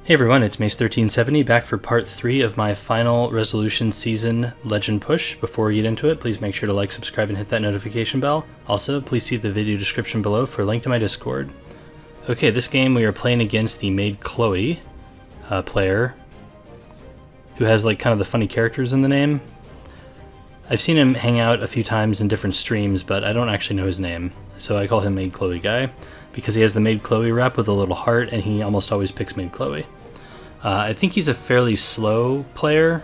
Hey everyone, it's Mace1370 back for part 3 of my final Resolution Season Legend push. Before we get into it, please make sure to like, subscribe, and hit that notification bell. Also, please see the video description below for a link to my Discord. Okay, this game we are playing against the Maid Chloe player, who has like kind of the funny characters in the name. I've seen him hang out a few times in different streams, but I don't actually know his name, so I call him Maid Chloe Guy, because he has the Maid Chloe rep with a little heart, and he almost always picks Maid Chloe. I think he's a fairly slow player,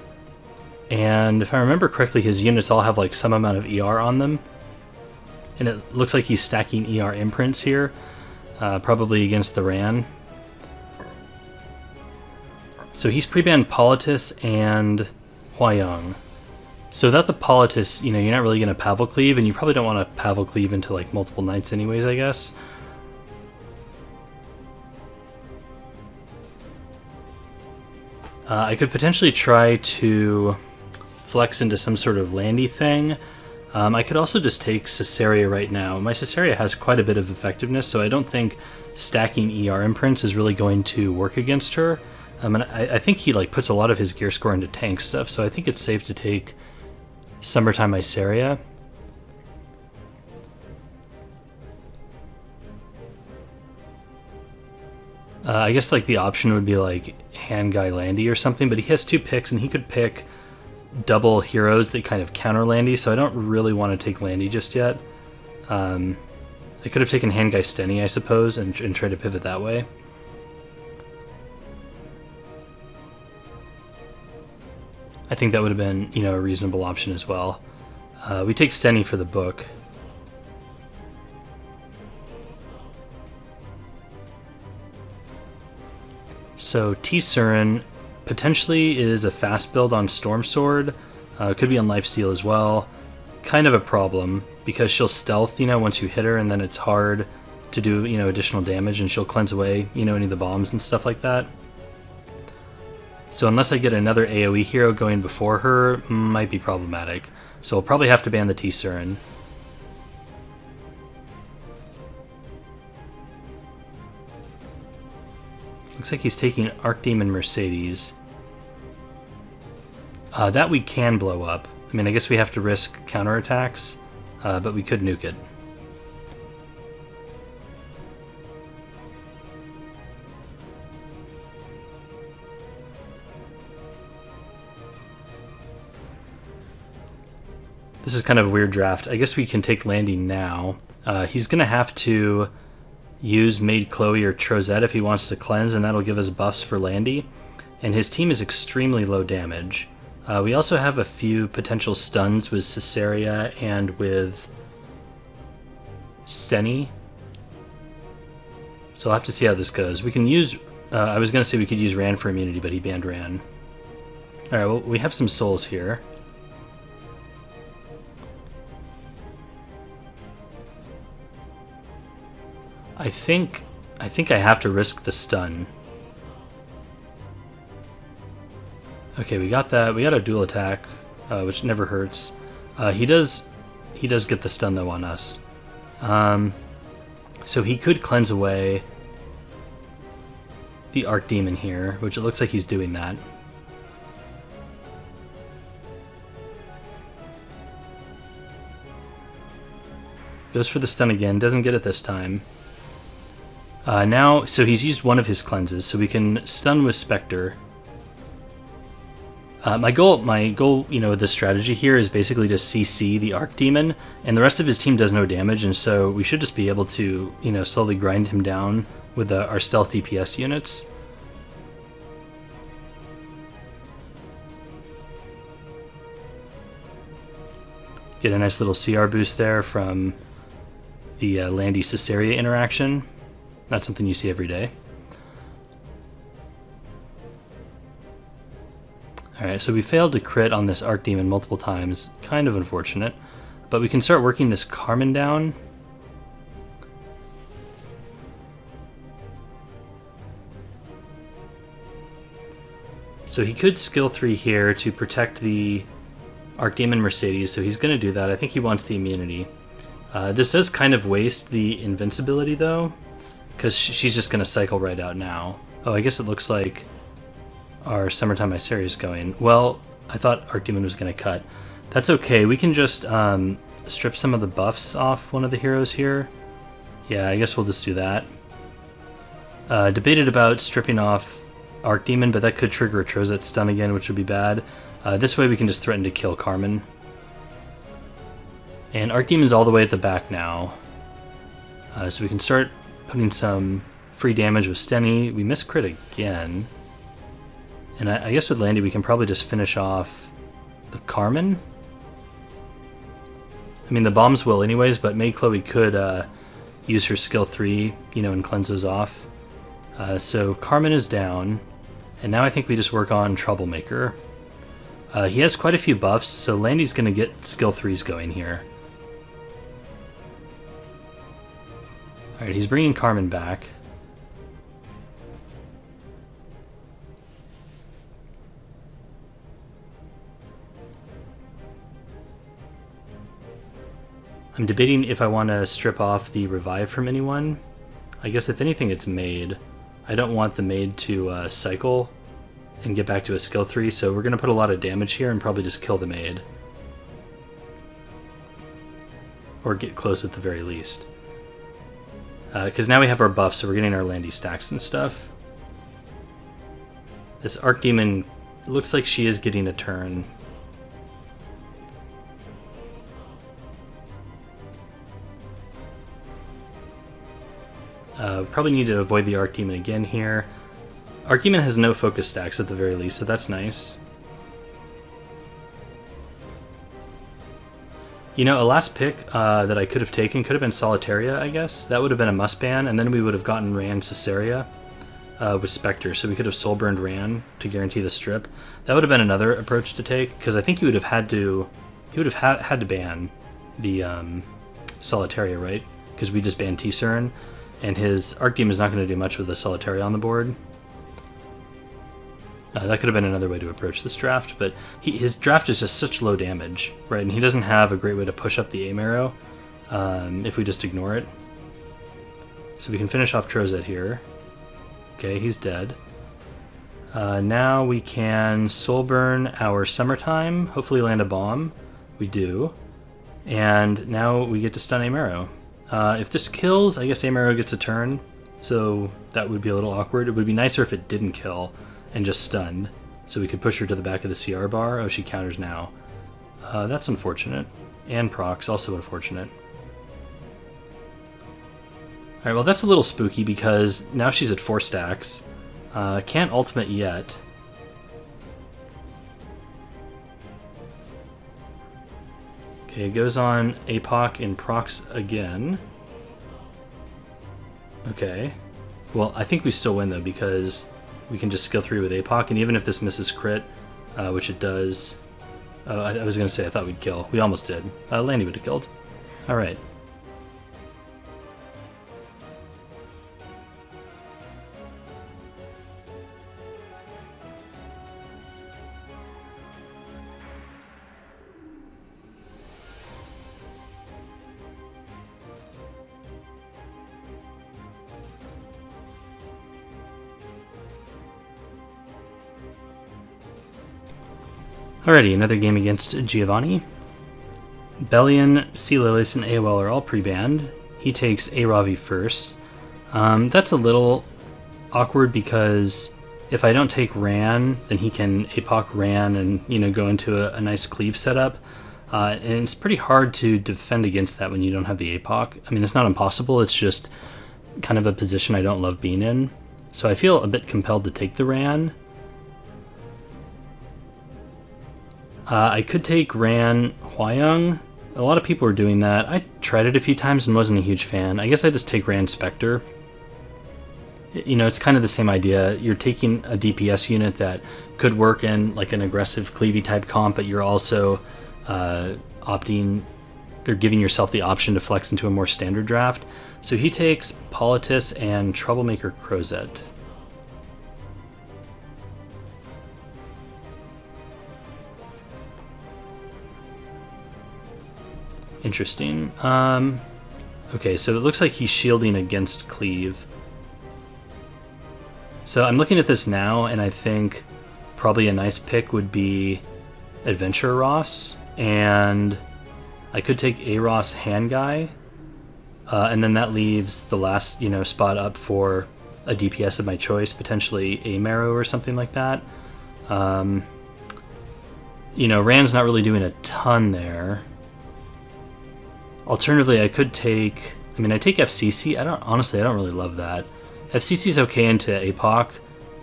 and if I remember correctly, his units all have like some amount of ER on them, and it looks like he's stacking ER imprints here, probably against the Ran. So he's pre-banned Politis and Huayong. So without the Politis, you know, you're not really going to Pavel Cleave, and you probably don't want to Pavel Cleave into like multiple knights anyways, I guess. I could potentially try to flex into some sort of Landy thing. I could also just take Solitaria right now. My Solitaria has quite a bit of effectiveness, so I don't think stacking ER imprints is really going to work against her. And I think he like puts a lot of his gear score into tank stuff, so I think it's safe to take Summertime Solitaria. I guess like the option would be like Hand Guy Landy or something, but he has 2 picks and he could pick double heroes that kind of counter Landy, so I don't really want to take Landy just yet. I could have taken Hand Guy Stenny, I suppose, and try to pivot that way. I think that would have been, you know, a reasonable option as well. We take Stenny for the book. So T-Surin potentially is a fast build on Storm Sword. Could be on Lifesteal as well. Kind of a problem because she'll stealth, you know, once you hit her, and then it's hard to do, you know, additional damage, and she'll cleanse away, you know, any of the bombs and stuff like that. So unless I get another AoE hero going before her, might be problematic. So I'll probably have to ban the T-Surin. Looks like he's taking Archdemon Mercedes. That we can blow up. I mean, I guess we have to risk counterattacks, but we could nuke it. This is kind of a weird draft. I guess we can take Landy now. He's going to have to use Maid Chloe or Trozette if he wants to cleanse, and that'll give us buffs for Landy. And his team is extremely low damage. We also have a few potential stuns with Solitaria and with Stenny. So I'll have to see how this goes. We can use... I was going to say we could use Ran for immunity, but he banned Ran. Alright, well, we have some souls here. I think I have to risk the stun. Okay, we got that. We got a dual attack, which never hurts. He does get the stun though on us. So he could cleanse away the Archdemon here, which it looks like he's doing that. Goes for the stun again, doesn't get it this time. Now, so he's used one of his cleanses, so we can stun with Spectre. My goal, you know, with this strategy here is basically to CC the Archdemon, and the rest of his team does no damage, and so we should just be able to, you know, slowly grind him down with our stealth DPS units. Get a nice little CR boost there from the Landy Solitaria interaction. Not something you see every day. Alright, so we failed to crit on this Archdemon multiple times. Kind of unfortunate. But we can start working this Carmen down. So he could skill 3 here to protect the Archdemon Mercedes, so he's going to do that. I think he wants the immunity. This does kind of waste the invincibility, though, because she's just going to cycle right out now. Oh, I guess it looks like our Summertime Mysteria is going. Well, I thought Archdemon was going to cut. That's okay. We can just strip some of the buffs off one of the heroes here. Yeah, I guess we'll just do that. Debated about stripping off Archdemon, but that could trigger a Trozet stun again, which would be bad. This way we can just threaten to kill Carmen. And Archdemon's all the way at the back now. So we can start putting some free damage with Stenny. We miss crit again. And I guess with Landy we can probably just finish off the Carmen. I mean, the bombs will anyways, but Maid Chloe could use her skill 3, you know, and cleanse those off. So Carmen is down. And now I think we just work on Troublemaker. He has quite a few buffs, so Landy's going to get skill 3s going here. Alright, he's bringing Carmen back. I'm debating if I want to strip off the revive from anyone. I guess if anything it's Maid. I don't want the Maid to cycle and get back to a skill 3, so we're going to put a lot of damage here and probably just kill the Maid. Or get close at the very least. Because now we have our buffs, so we're getting our Landy stacks and stuff. This Archdemon looks like she is getting a turn. Probably need to avoid the Archdemon again here. Archdemon has no focus stacks at the very least, so that's nice. You know, a last pick that I could have taken could have been Solitaria, I guess. That would have been a must ban, and then we would have gotten Ran Caesarea with Spectre, so we could have soul-burned Ran to guarantee the strip. That would have been another approach to take, because I think he would have had to had to ban the Solitaria, right? Because we just banned T-Cern, and his Archdemon is not going to do much with the Solitaria on the board. That could have been another way to approach this draft, but his draft is just such low damage, right? And he doesn't have a great way to push up the aim arrow if we just ignore it. So we can finish off Trozet here. Okay, he's dead. Now we can soul burn our Summertime, hopefully land a bomb. We do. And now we get to stun aim arrow. If this kills, I guess aim arrow gets a turn, so that would be a little awkward. It would be nicer if it didn't kill and just stunned, so we could push her to the back of the CR bar. Oh, she counters now. That's unfortunate. And procs, also unfortunate. Alright, well that's a little spooky because now she's at 4 stacks. Can't ultimate yet. Okay, it goes on APOC and procs again. Okay. Well, I think we still win though because we can just skill 3 with APOC, and even if this misses crit, which it does... I was going to say I thought we'd kill. We almost did. Landy would have killed. Alright. Alrighty, another game against Giovanni. Bellion, Sea Lilies, and AOL are all pre-banned. He takes ARavi first. That's a little awkward because if I don't take Ran, then he can APOC Ran and, you know, go into a nice Cleave setup. And it's pretty hard to defend against that when you don't have the APOC. I mean, it's not impossible, it's just kind of a position I don't love being in. So I feel a bit compelled to take the Ran. I could take Ran Huayong. A lot of people are doing that. I tried it a few times and wasn't a huge fan. I guess I just take Ran Spectre. You know, it's kind of the same idea. You're taking a DPS unit that could work in like an aggressive Cleavey type comp, but you're also opting, or giving yourself the option to flex into a more standard draft. So he takes Politis and Troublemaker Crozet. Interesting. Okay, so it looks like he's shielding against Cleave. So I'm looking at this now, and I think probably a nice pick would be Adventure Ross, and I could take ARos Hand Guy, and then that leaves the last, spot up for a DPS of my choice, potentially a Marrow or something like that. Rand's not really doing a ton there. Alternatively, I could take... I take FCC. I don't really love that. FCC's okay into APOC,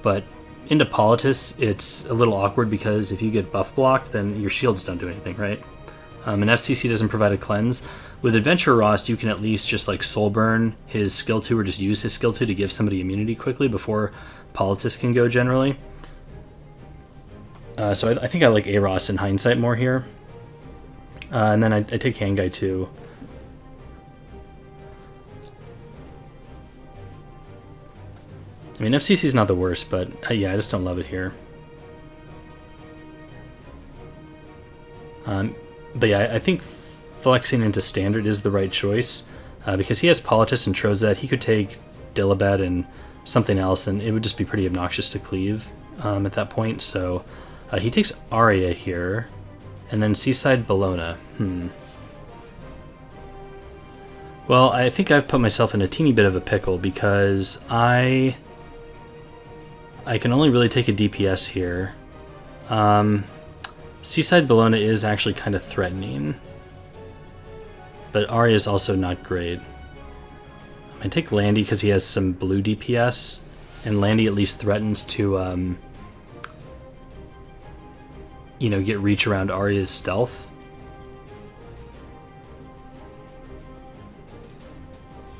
but into Politis, it's a little awkward because if you get buff blocked, then your shields don't do anything, right? And FCC doesn't provide a cleanse. With Adventure Ross, you can at least just like soul burn his skill 2 or just use his skill 2 to give somebody immunity quickly before Politis can go generally. So I think I like ARos in hindsight more here. And then I take Hand Guy too. FCC's not the worst, but yeah, I just don't love it here. But yeah, I think flexing into Standard is the right choice, because he has Politis and Trozet. He could take Dilibet and something else, and it would just be pretty obnoxious to Cleave at that point. So he takes Aria here, and then Seaside Bologna. Well, I think I've put myself in a teeny bit of a pickle, because I can only really take a DPS here. Seaside Bologna is actually kind of threatening, but Aria is also not great. I take Landy because he has some blue DPS, and Landy at least threatens to, get reach around Aria's stealth.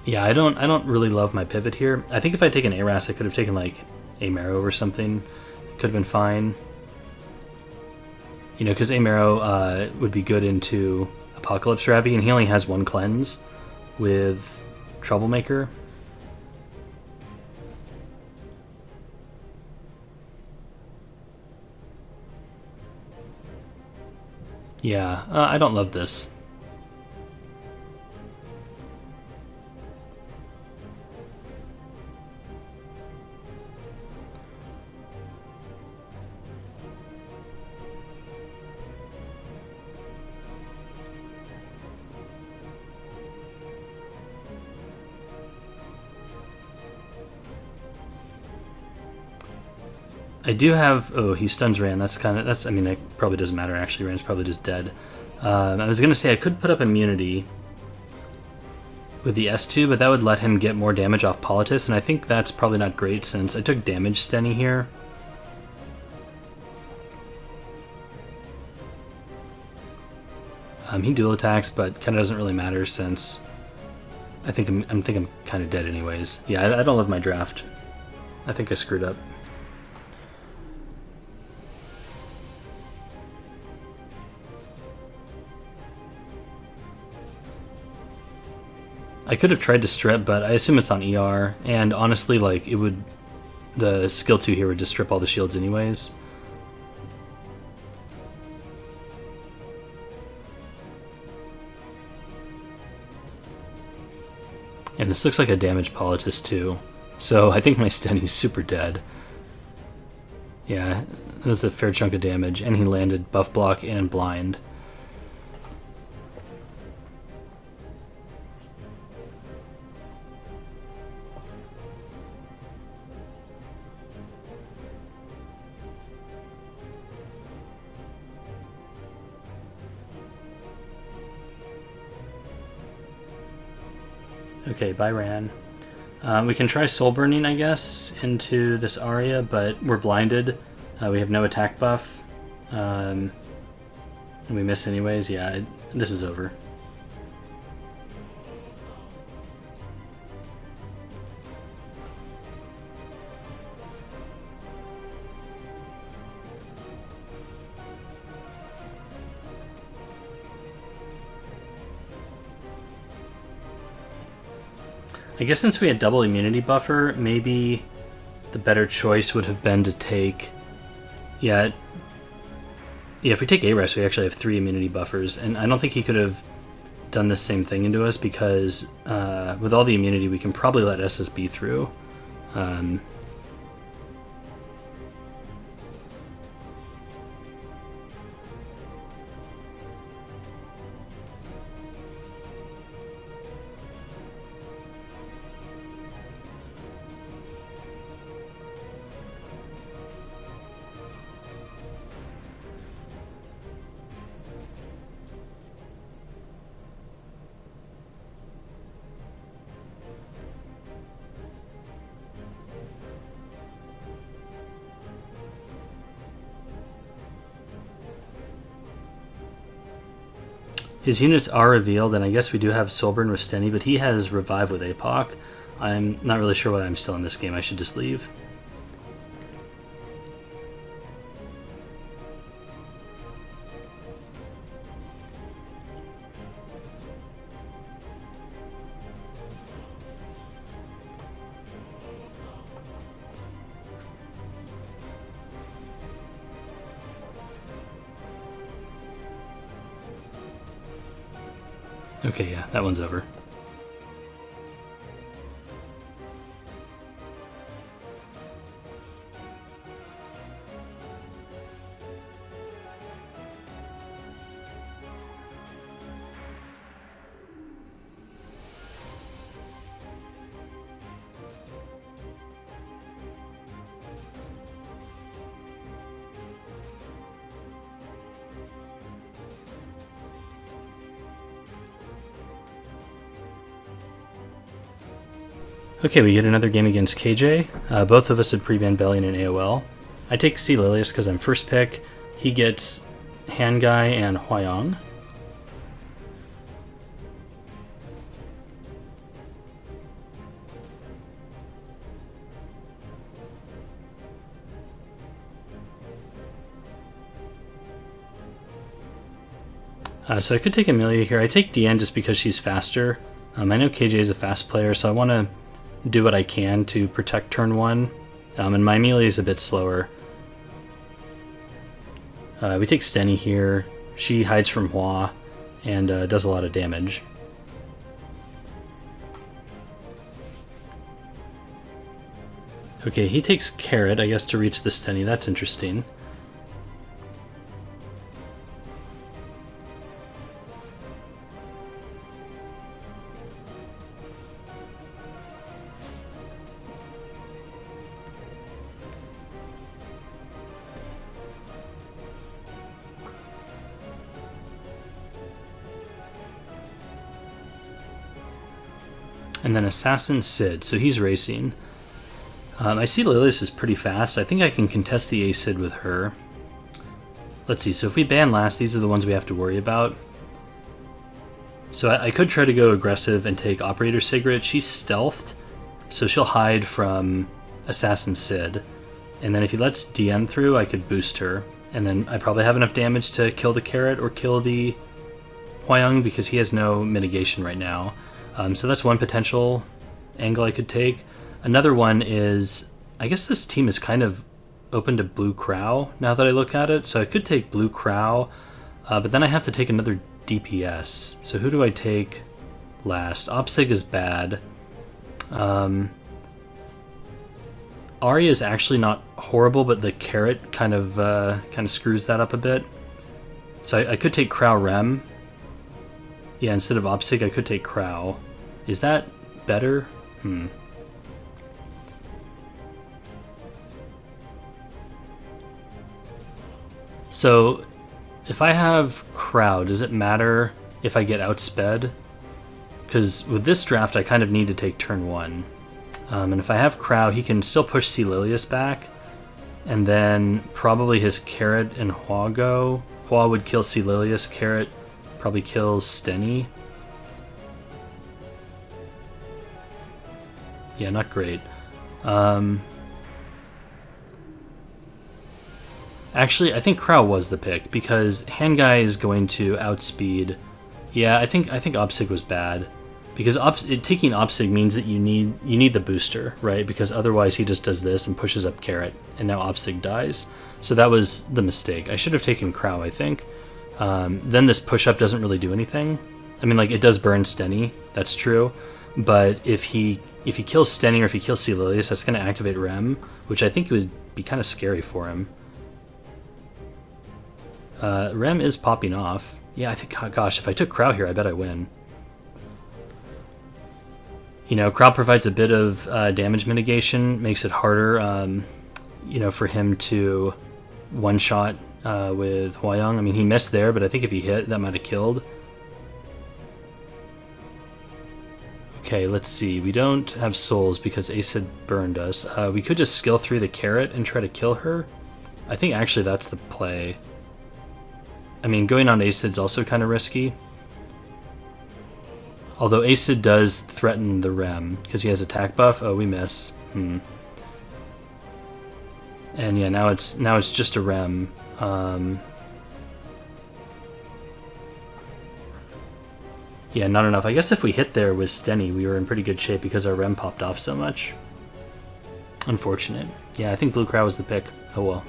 Yeah, I don't really love my pivot here. I think if I'd taken ARAS, I could have taken like a Marrow or something. It could have been fine. Because a Marrow would be good into Apocalypse Ravi, and he only has one cleanse with Troublemaker. Yeah, I don't love this. I do have... Oh, he stuns Rand. It probably doesn't matter, actually. Rand's probably just dead. I was going to say I could put up immunity with the S2, but that would let him get more damage off Politis, and I think that's probably not great since I took damage Stenny here. He dual attacks, but kind of doesn't really matter since I think I'm kind of dead anyways. Yeah, I don't love my draft. I think I screwed up. I could have tried to strip, but I assume it's on ER, and honestly, like, the skill 2 here would just strip all the shields anyways. And this looks like a damaged Politis too, so I think my Stenny's super dead. Yeah, that's a fair chunk of damage, and he landed buff block and blind. Okay, bye Ran. We can try Soul Burning, I guess, into this Aria, but we're blinded. We have no attack buff. And we miss anyways. Yeah, this is over. I guess since we had double immunity buffer, maybe the better choice would have been to take... Yeah, if we take ARES, we actually have 3 immunity buffers, and I don't think he could have done the same thing into us because with all the immunity, we can probably let SSB through. His units are revealed, and I guess we do have Soulburn with Stenny, but he has Revive with APOC. I'm not really sure why I'm still in this game. I should just leave. Okay, yeah, that one's over. Okay, we get another game against KJ. Both of us had pre-banned Bellion and AOL. I take C. Lilius because I'm first pick. He gets Hangai and Huayong. So I could take Amelia here. I take Deanne just because she's faster. I know KJ is a fast player, so I want to do what I can to protect turn 1. And my Amelia is a bit slower. We take Stenny here. She hides from Hua and does a lot of damage. Okay, he takes Carrot, I guess, to reach the Stenny. That's interesting. And then Assassin Sid, so he's racing. I see Lilius is pretty fast. I think I can contest the A-Sid with her. Let's see, so if we ban last, these are the ones we have to worry about. So I could try to go aggressive and take Operator Sigrid. She's stealthed, so she'll hide from Assassin Sid. And then if he lets DN through, I could boost her. And then I probably have enough damage to kill the Carrot or kill the Huayong because he has no mitigation right now. So that's one potential angle I could take. Another one is, I guess this team is kind of open to Blue Crow now that I look at it. So I could take Blue Crow, but then I have to take another DPS. So who do I take last? Opsig is bad. Arya is actually not horrible, but the Carrot kind of screws that up a bit. So I could take Crow Rem. Yeah, instead of Opsig, I could take Crow. Is that better? So, if I have Crow, does it matter if I get outsped? Because with this draft, I kind of need to take turn 1. And if I have Crow, he can still push C. Lilius back. And then probably his Carrot and Hua go. Hua would kill C. Lilius, Carrot probably kills Stenny. Yeah, not great. Actually, I think Crow was the pick because Hangai is going to outspeed. Yeah, I think Opsig was bad because taking Opsig means that you need the booster, right? Because otherwise he just does this and pushes up Carrot, and now Opsig dies. So that was the mistake. I should have taken Crow, I think. Then this push up doesn't really do anything. I mean, like, it does burn Stenny, that's true, but if he kills Stenny or if he kills C. Lilius, that's going to activate Rem, which I think would be kind of scary for him. Rem is popping off. Yeah, I think, oh gosh, if I took Crow here, I bet I win. You know, Crow provides a bit of damage mitigation, makes it harder, you know, for him to one-shot with Huayong. I mean, he missed there, but I think if he hit, that might have killed. Okay, let's see. We don't have souls because Acid burned us. We could just skill through the Carrot and try to kill her. I think actually that's the play. I mean, going on Acid's also kind of risky. Although Acid does threaten the Rem, because he has attack buff. Oh, we miss. And yeah, now it's just a Rem. Yeah, not enough. I guess if we hit there with Stenny, we were in pretty good shape because our Rem popped off so much. Unfortunate. Yeah, I think Blue Crow was the pick. Oh well.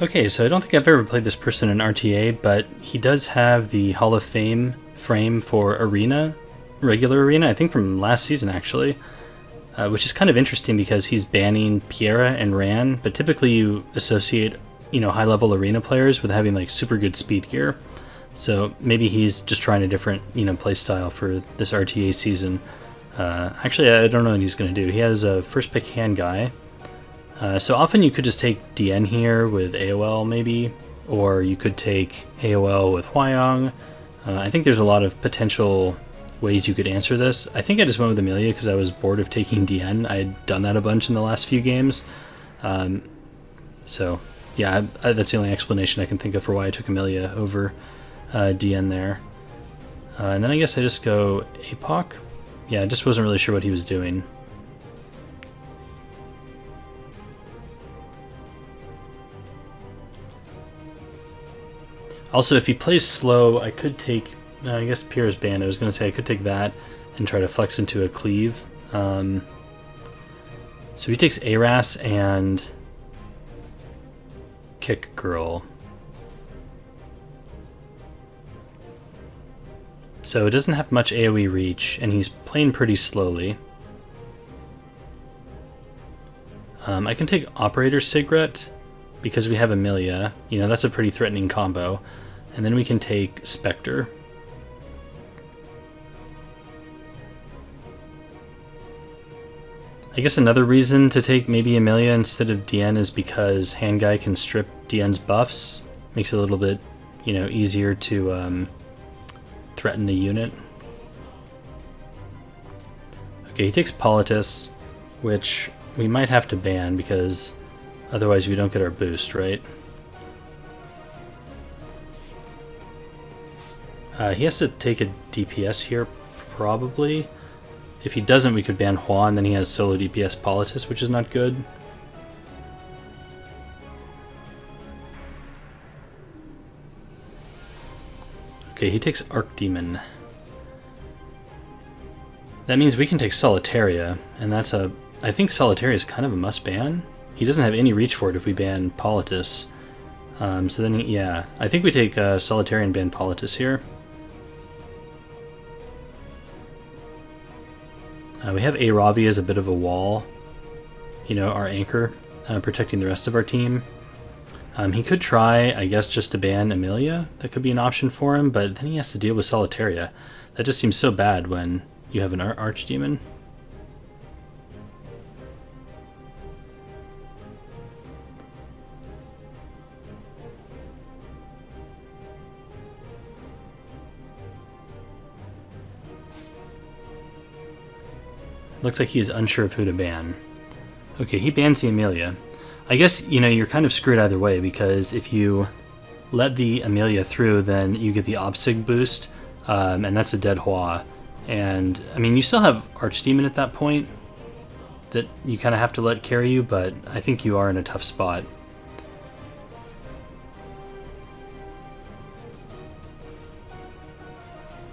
Okay, so I don't think I've ever played this person in RTA, but he does have the Hall of Fame frame for Arena, regular Arena, I think from last season actually, which is kind of interesting because he's banning Piera and Ran, but typically you associate, high-level Arena players with having like super good speed gear. So maybe he's just trying a different, playstyle for this RTA season. Actually, I don't know what he's going to do. He has a first pick hand guy. So often you could just take DN here with AOL maybe, or you could take AOL with Huayong. I think there's a lot of potential ways you could answer this. I think I just went with Amelia because I was bored of taking DN. I had done that a bunch in the last few games. So yeah, that's the only explanation I can think of for why I took Amelia over DN there. And then I guess I just go APOC. Yeah, I just wasn't really sure what he was doing. Also, if he plays slow, I could take, I guess Pierre's banned. I was going to say I could take that and try to flex into a Cleave. So he takes ARAS and Kick Girl. So it doesn't have much AoE reach, and he's playing pretty slowly. I can take Operator Sigret because we have Amelia. That's a pretty threatening combo. And then we can take Spectre. I guess another reason to take maybe Amelia instead of DN is because Hand Guy can strip DN's buffs. Makes it a little bit, easier to threaten a unit. Okay, he takes Politis, which we might have to ban because otherwise we don't get our boost, right? He has to take a DPS here, probably. If he doesn't, we could ban Hua, and then he has solo DPS Politis, which is not good. Okay, he takes Archdemon. That means we can take Solitaria, and that's a... I think Solitaria is kind of a must ban. He doesn't have any reach for it if we ban Politis. So then, yeah, I think we take Solitaria and ban Politis here. We have ARavi as a bit of a wall, our anchor, protecting the rest of our team. He could try, I guess, just to ban Amelia. That could be an option for him, but then he has to deal with Solitaria. That just seems so bad when you have an Archdemon. Looks like he is unsure of who to ban. Okay, he bans the Amelia. I guess, you're kind of screwed either way, because if you let the Amelia through, then you get the Obsig boost, and that's a dead Hua. And, I mean, you still have Archdemon at that point that you kind of have to let carry you, but I think you are in a tough spot.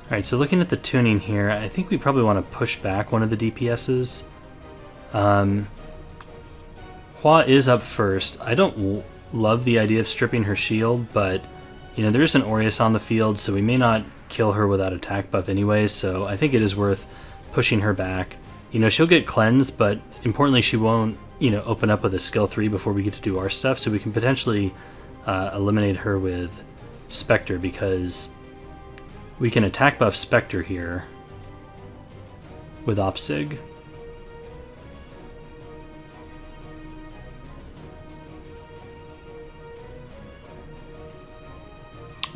Alright, so looking at the tuning here, I think we probably want to push back one of the DPSs. Hua is up first. I don't love the idea of stripping her shield, but you know, there is an Aureus on the field, so we may not kill her without attack buff anyway, so I think it is worth pushing her back. You know, she'll get cleansed, but importantly she won't, you know, open up with a skill 3 before we get to do our stuff, so we can potentially eliminate her with Spectre, because we can attack buff Spectre here with Opsig.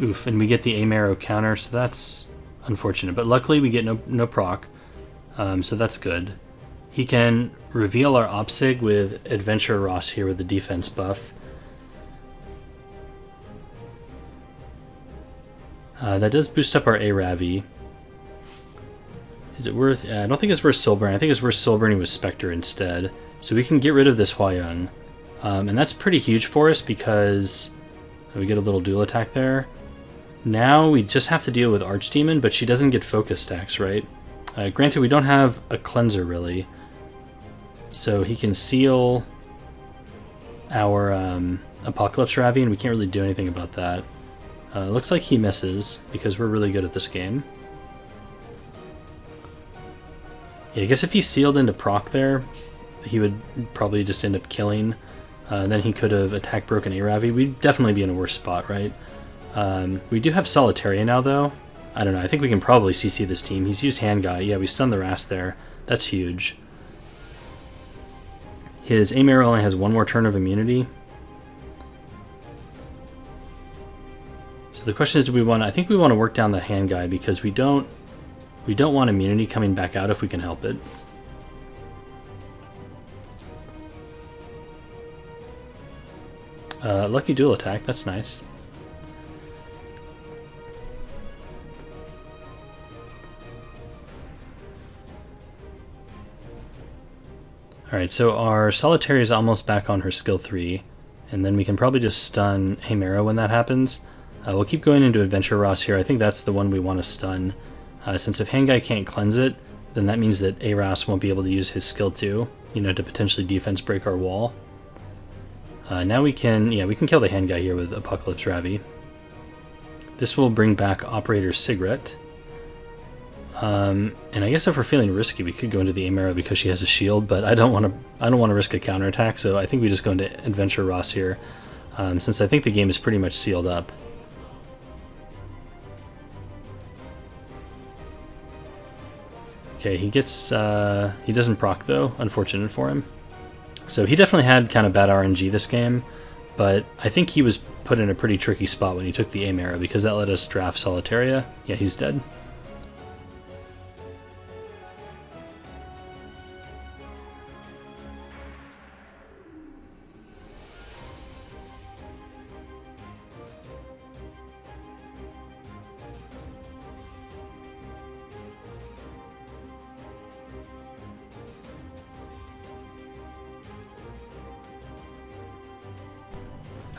Oof, and we get the Aim counter, so that's unfortunate. But luckily we get no proc, so that's good. He can reveal our Opsig with Adventure Ross here with the defense buff. That does boost up our ARavi. Is it worth... I don't think it's worth soul burning. I think it's worth soul burning with Spectre instead. So we can get rid of this Huayong. And that's pretty huge for us because we get a little dual attack there. Now we just have to deal with Archdemon, but she doesn't get focus stacks, right? Granted, we don't have a cleanser really. So he can seal our Apocalypse Ravi, and we can't really do anything about that. Looks like he misses, because we're really good at this game. Yeah, I guess if he sealed into proc there, he would probably just end up killing. Then he could have attacked Broken ARavi. We'd definitely be in a worse spot, right? We do have Solitaria now, though. I don't know, I think we can probably CC this team. He's used Hand Guy. Yeah, we stunned the Rast there. That's huge. His Aim Arrow only has one more turn of immunity. So the question is, do we want to... I think we want to work down the Hand Guy because we don't want immunity coming back out if we can help it. Lucky dual attack, that's nice. Alright, so our Solitaria is almost back on her skill 3, and then we can probably just stun Hemera when that happens. We'll keep going into Adventure Ross here. I think that's the one we want to stun. Since if Handguy can't cleanse it, then that means that ARaS won't be able to use his skill 2, you know, to potentially defense break our wall. Now we can kill the Handguy here with Apocalypse Ravi. This will bring back Operator Cigarette. And I guess if we're feeling risky, we could go into the Amara because she has a shield, but I don't want to risk a counterattack, so I think we just go into Adventure Ross here, since I think the game is pretty much sealed up. Okay, he doesn't proc though, unfortunate for him. So he definitely had kind of bad RNG this game, but I think he was put in a pretty tricky spot when he took the aim arrow because that let us draft Solitaria. Yeah, he's dead.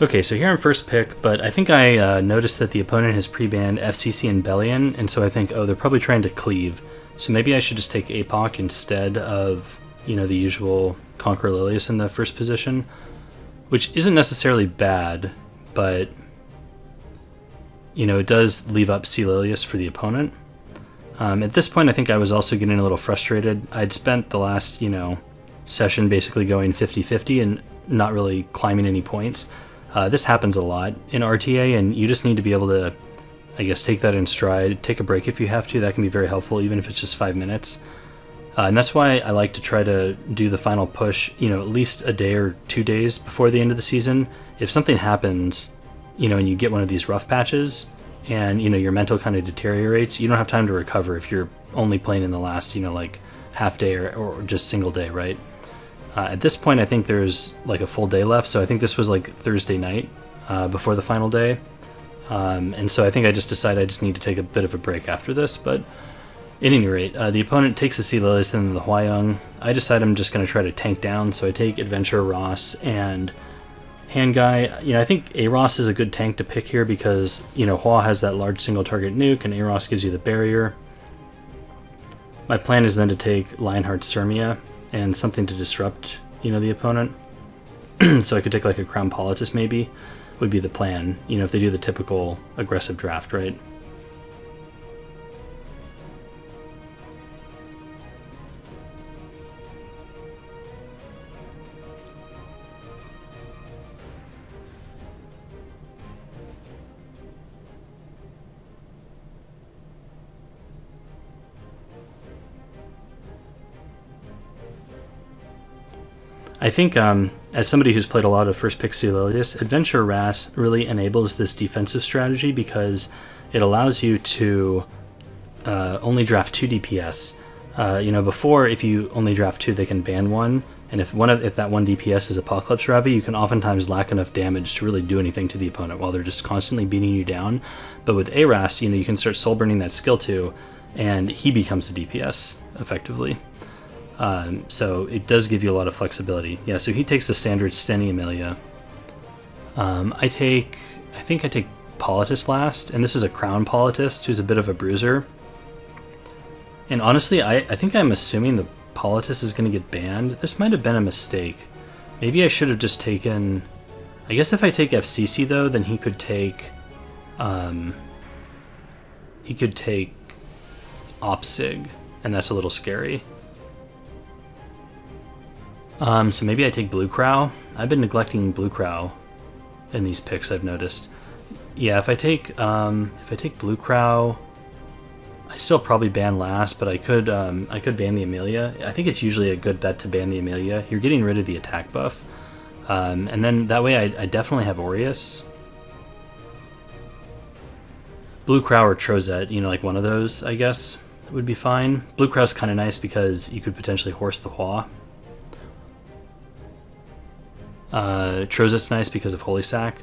Okay, so here I'm first pick, but I think I noticed that the opponent has pre-banned FCC and Bellion, and so I think, oh, they're probably trying to cleave. So maybe I should just take APOC instead of, you know, the usual Conqueror Lilius in the first position, which isn't necessarily bad, but, you know, it does leave up C. Lilius for the opponent. At this point, I think I was also getting a little frustrated. I'd spent the last, you know, session basically going 50-50 and not really climbing any points. This happens a lot in RTA, and you just need to be able to, I guess, take that in stride, take a break if you have to. That can be very helpful, even if it's just 5 minutes. And that's why I like to try to do the final push, you know, at least a day or 2 days before the end of the season. If something happens, you know, and you get one of these rough patches, and, you know, your mental kind of deteriorates, you don't have time to recover if you're only playing in the last, you know, like, half day or just single day, right? At this point, I think there's like a full day left, so I think this was like Thursday night before the final day. And so I think I just decided I just need to take a bit of a break after this, but at any rate, the opponent takes the Sea Lilies and the Huayong. I decide I'm just going to try to tank down, so I take Adventure Ross and Handguy. You know, I think ARoS is a good tank to pick here because, you know, Hua has that large single target nuke, and ARoS gives you the barrier. My plan is then to take Lionheart Sirmia and something to disrupt, you know, the opponent. So I could take like a Crown Politis maybe, would be the plan, you know, if they do the typical aggressive draft, right? I think as somebody who's played a lot of first pick Sililius, Adventure Ras really enables this defensive strategy because it allows you to only draft 2 DPS. You know, before, if you only draft 2, they can ban 1, and if that 1 DPS is Apocalypse Ravi, you can oftentimes lack enough damage to really do anything to the opponent while they're just constantly beating you down. But with ARAS, you know, you can start soul burning that skill 2, and he becomes a DPS effectively. So it does give you a lot of flexibility. Yeah, so he takes the standard Steny Amelia. I think I take Politis last, and this is a Crown Politis who's a bit of a bruiser. And honestly, I think I'm assuming the Politis is going to get banned. This might have been a mistake. Maybe I should have just taken... I guess if I take FCC though, then he could take... Opsig, and that's a little scary. So maybe I take Blue Crow. I've been neglecting Blue Crow in these picks, I've noticed. Yeah, if I take Blue Crow, I still probably ban last, but I could ban the Amelia. I think it's usually a good bet to ban the Amelia. You're getting rid of the attack buff, and then that way I definitely have Aureus. Blue Crow or Trozet, you know, like one of those, I guess, would be fine. Blue Crow's kind of nice because you could potentially horse the Hua. Trozet's nice because of Holy Sack.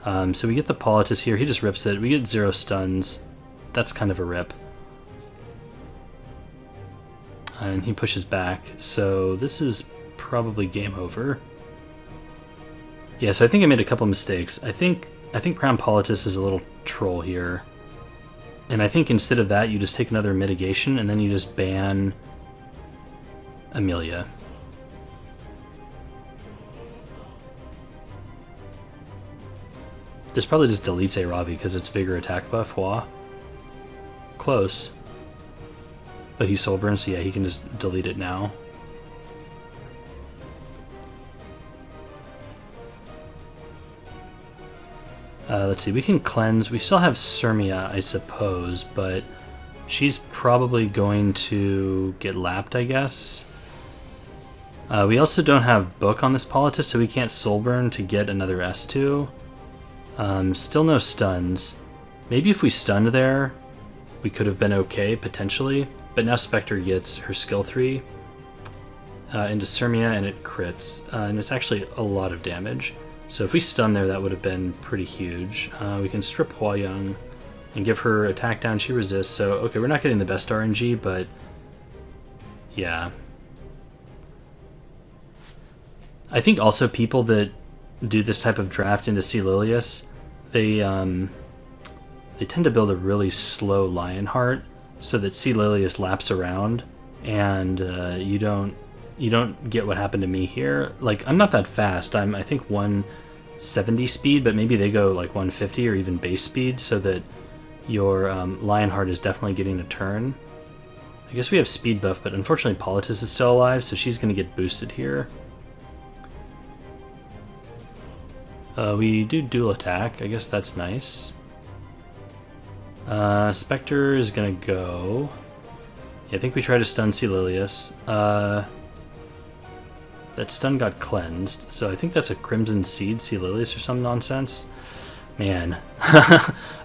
So we get the Politis here. He just rips it. We get 0 stuns. That's kind of a rip. And he pushes back. So this is probably game over. Yeah, so I think I made a couple mistakes. I think Crown Politis is a little troll here. And I think instead of that, you just take another mitigation and then you just ban Amelia. This probably just deletes ARavi because it's Vigor attack buff. Hua. Close. But he's soul burn, so yeah, he can just delete it now. Let's see, we can cleanse. We still have Sirmia, I suppose, but she's probably going to get lapped, I guess. We also don't have Book on this Politis, so we can't soul burn to get another S2. Still no stuns. Maybe if we stunned there, we could have been okay, potentially. But now Spectre gets her skill 3 into Sirmia, and it crits. And it's actually a lot of damage. So if we stun there, that would have been pretty huge. We can strip Huayong and give her attack down. She resists. So, okay, we're not getting the best RNG, but yeah. I think also people that do this type of draft into Sililius, they tend to build a really slow Lionheart so that Sililius laps around, and you don't get what happened to me here. Like, I'm not that fast. I think 170 speed, but maybe they go like 150 or even base speed, so that your Lionheart is definitely getting a turn. I guess we have speed buff, but unfortunately Politis is still alive, so she's going to get boosted here. We do dual attack. I guess that's nice. Spectre is going to go... Yeah, I think we try to stun Sililius. That stun got cleansed, so I think that's a Crimson Seed Sililius or some nonsense. Man.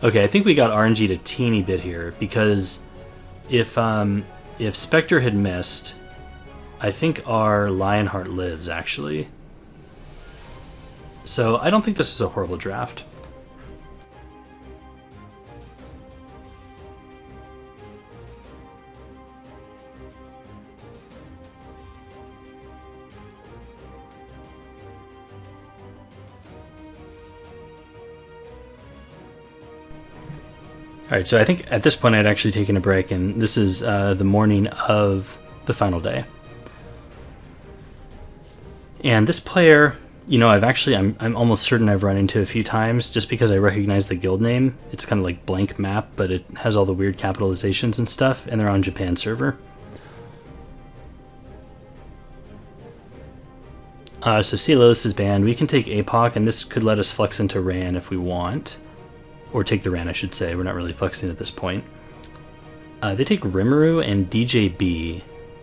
Okay, I think we got RNG'd a teeny bit here, because if Spectre had missed, I think our Lionheart lives, actually. So I don't think this is a horrible draft. Alright, so I think at this point I'd actually taken a break, and this is the morning of the final day. And this player You know, I'm almost certain I've run into a few times just because I recognize the guild name. It's kind of like blank map, but it has all the weird capitalizations and stuff, and they're on Japan server. So Cialis is banned. We can take APOC, and this could let us flex into Ran if we want. Or take the Ran, I should say. We're not really flexing at this point. They take Rimuru and DJB,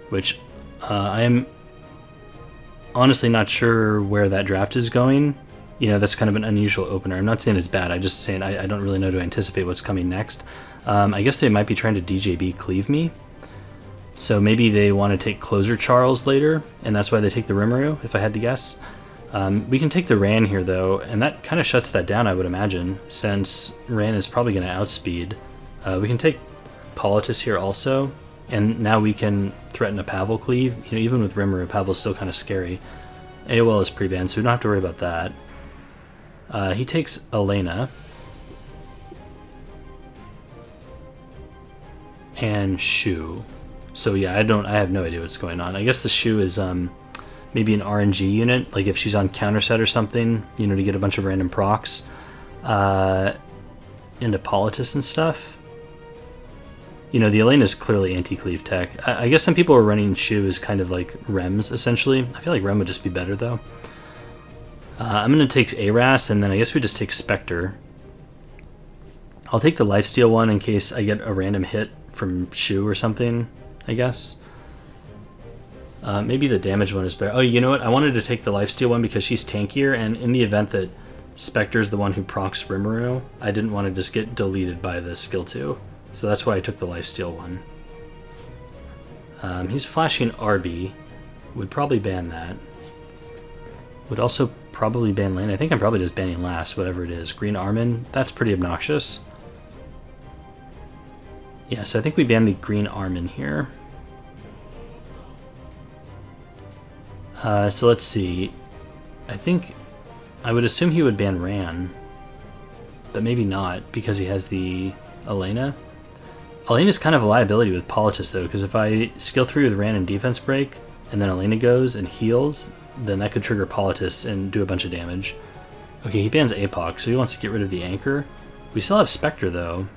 which I am honestly not sure where that draft is going. You know, that's kind of an unusual opener. I'm not saying it's bad. I'm just saying I don't really know to anticipate what's coming next. I guess they might be trying to DJB Cleave me. So maybe they want to take Closer Charles later, and that's why they take the Rimuru, if I had to guess. We can take the Ran here, though, and that kind of shuts that down, I would imagine, since Ran is probably going to outspeed. We can take Politis here also, and now we can threaten a Pavel Cleave. You know, even with Rimuru, Pavel's still kind of scary. AOL is pre-banned, so we don't have to worry about that. He takes Elena. And Shu. So yeah, I have no idea what's going on. I guess the Shu is maybe an RNG unit, like if she's on counter set or something, you know, to get a bunch of random procs into Politis and stuff. You know, the Elena is clearly anti-cleave tech. I guess some people are running Shu as kind of like Rems, essentially. I feel like Rem would just be better, though. I'm going to take ARAS, and then I guess we just take Spectre. I'll take the lifesteal one in case I get a random hit from Shu or something, I guess. Maybe the damage one is better. Oh, you know what? I wanted to take the lifesteal one because she's tankier, and in the event that Spectre's the one who procs Rimuru, I didn't want to just get deleted by the skill 2. So that's why I took the lifesteal one. He's flashing RB. Would probably ban that. Would also probably ban Landy. I think I'm probably just banning last, whatever it is. Green Armin, that's pretty obnoxious. Yeah, so I think we ban the Green Armin here. So let's see. I think I would assume he would ban Ran, but maybe not because he has the Elena. Elena's kind of a liability with Politis though, because if I skill 3 with Ran and defense break, and then Elena goes and heals, then that could trigger Politis and do a bunch of damage. Okay, he bans APOC, so he wants to get rid of the anchor. We still have Spectre though.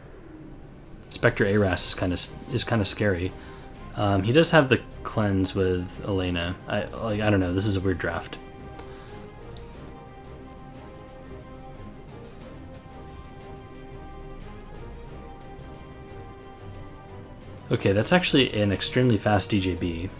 Spectre ARAS is kind of scary. He does have the cleanse with Elena. I don't know. This is a weird draft. Okay, that's actually an extremely fast DJB.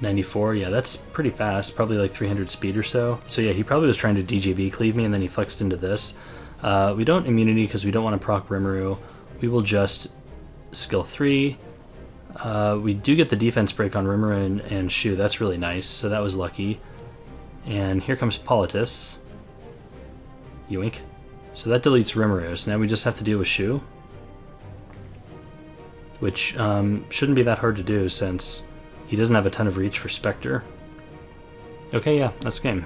94, yeah, that's pretty fast. Probably like 300 speed or so. So yeah, he probably was trying to DJB cleave me, and then he flexed into this. We don't immunity because we don't want to proc Rimuru. We will just skill 3. We do get the defense break on Rimuru and Shu. That's really nice, so that was lucky. And here comes Politis. Yoink. So that deletes Rimuru, so now we just have to deal with Shu. Which shouldn't be that hard to do since he doesn't have a ton of reach for Spectre. Okay, yeah, that's game.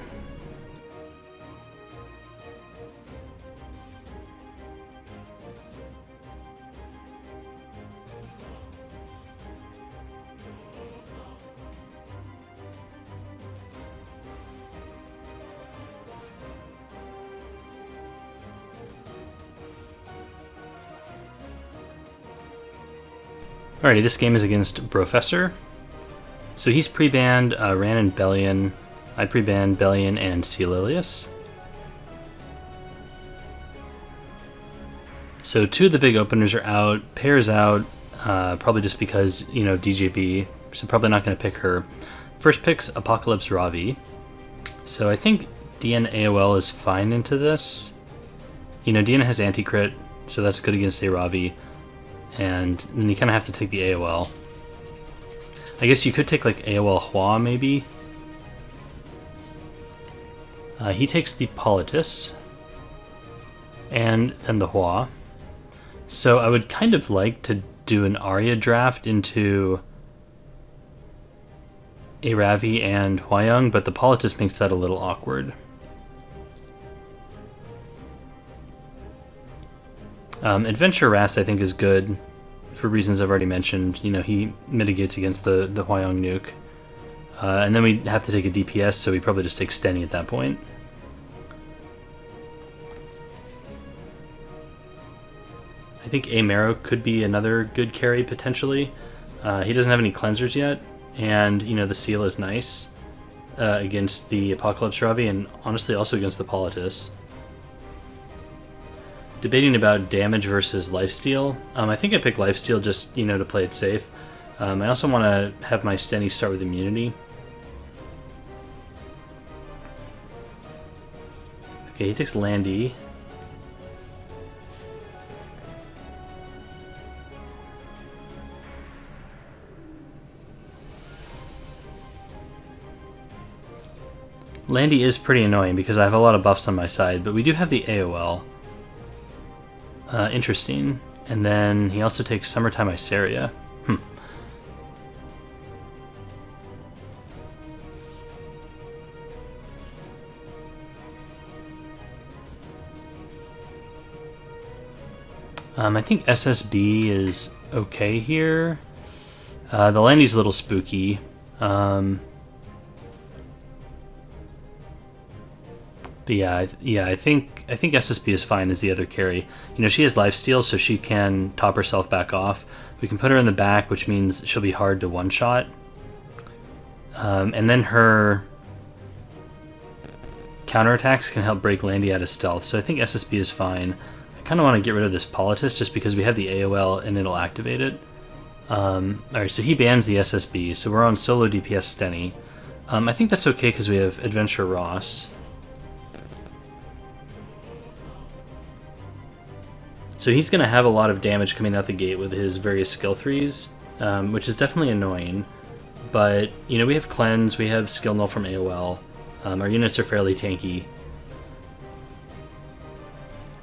Alrighty, this game is against Professor. So he's pre-banned Ran and Bellion. I pre-banned Bellion and Celilius. So 2 of the big openers are out. Pear's out, probably just because, you know, DJB. So probably not going to pick her. First pick's Apocalypse Ravi. So I think DN AOL is fine into this. You know, DN has anti-crit, so that's good against ARavi. And then you kind of have to take the AOL. I guess you could take like AOL Hua maybe. He takes the Politis. And then the Hua. So I would kind of like to do an Arya draft into ARavi and Huayong, but the Politis makes that a little awkward. Adventure Ras I think is good for reasons I've already mentioned. You know, he mitigates against the Huayong nuke. And then we have to take a DPS, so we probably just take Stenny at that point. I think AMaro could be another good carry, potentially. He doesn't have any cleansers yet, and, you know, the seal is nice against the Apocalypse Ravi, and honestly also against the Politis. Debating about damage versus lifesteal. I think I pick lifesteal just, you know, to play it safe. I also want to have my Stenny start with immunity. Okay, he takes Landy. Landy is pretty annoying because I have a lot of buffs on my side, but we do have the AOL. Interesting. And then he also takes Summertime Isaria. I think SSB is okay here. The Landy's a little spooky. But yeah, I think SSB is fine as the other carry. You know, she has lifesteal, so she can top herself back off. We can put her in the back, which means she'll be hard to one-shot. And then her counterattacks can help break Landy out of stealth, so I think SSB is fine. I kind of want to get rid of this Politis just because we have the AOL and it'll activate it. Alright, so he bans the SSB, so we're on solo DPS Stenny. I think that's okay because we have Adventure Ross. So he's going to have a lot of damage coming out the gate with his various skill 3s, which is definitely annoying. But, you know, we have Cleanse, we have Skill Null from AOL, our units are fairly tanky.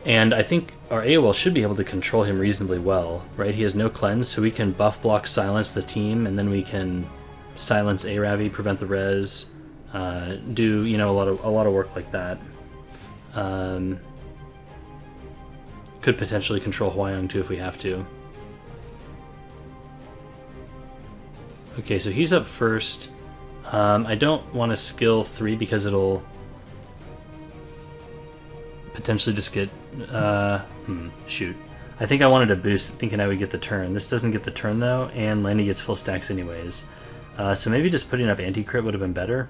And I think our AOL should be able to control him reasonably well, right? He has no Cleanse, so we can buff block silence the team, and then we can silence ARavi, prevent the res, do, you know, a lot of work like that. Could potentially control Huayong too if we have to. Okay, so he's up first. I don't want to skill 3 because it'll potentially just get... shoot. I think I wanted to boost thinking I would get the turn. This doesn't get the turn though, and Landy gets full stacks anyways. So maybe just putting up anti-crit would have been better.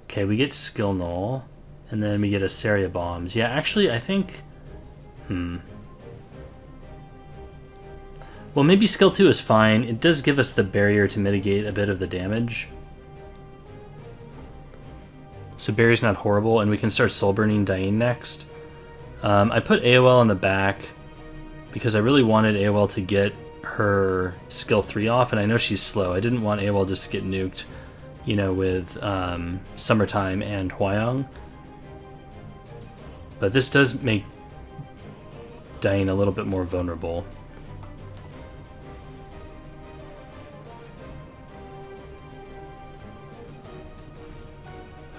Okay, we get Skill Null. And then we get Isaria Bombs. Yeah, actually, I think... Well, maybe Skill 2 is fine. It does give us the barrier to mitigate a bit of the damage. So barrier's not horrible, and we can start Soul Burning Diane next. I put AOL in the back because I really wanted AOL to get her Skill 3 off, and I know she's slow. I didn't want AOL just to get nuked, you know, with Summertime and Huayong. But this does make Diane a little bit more vulnerable.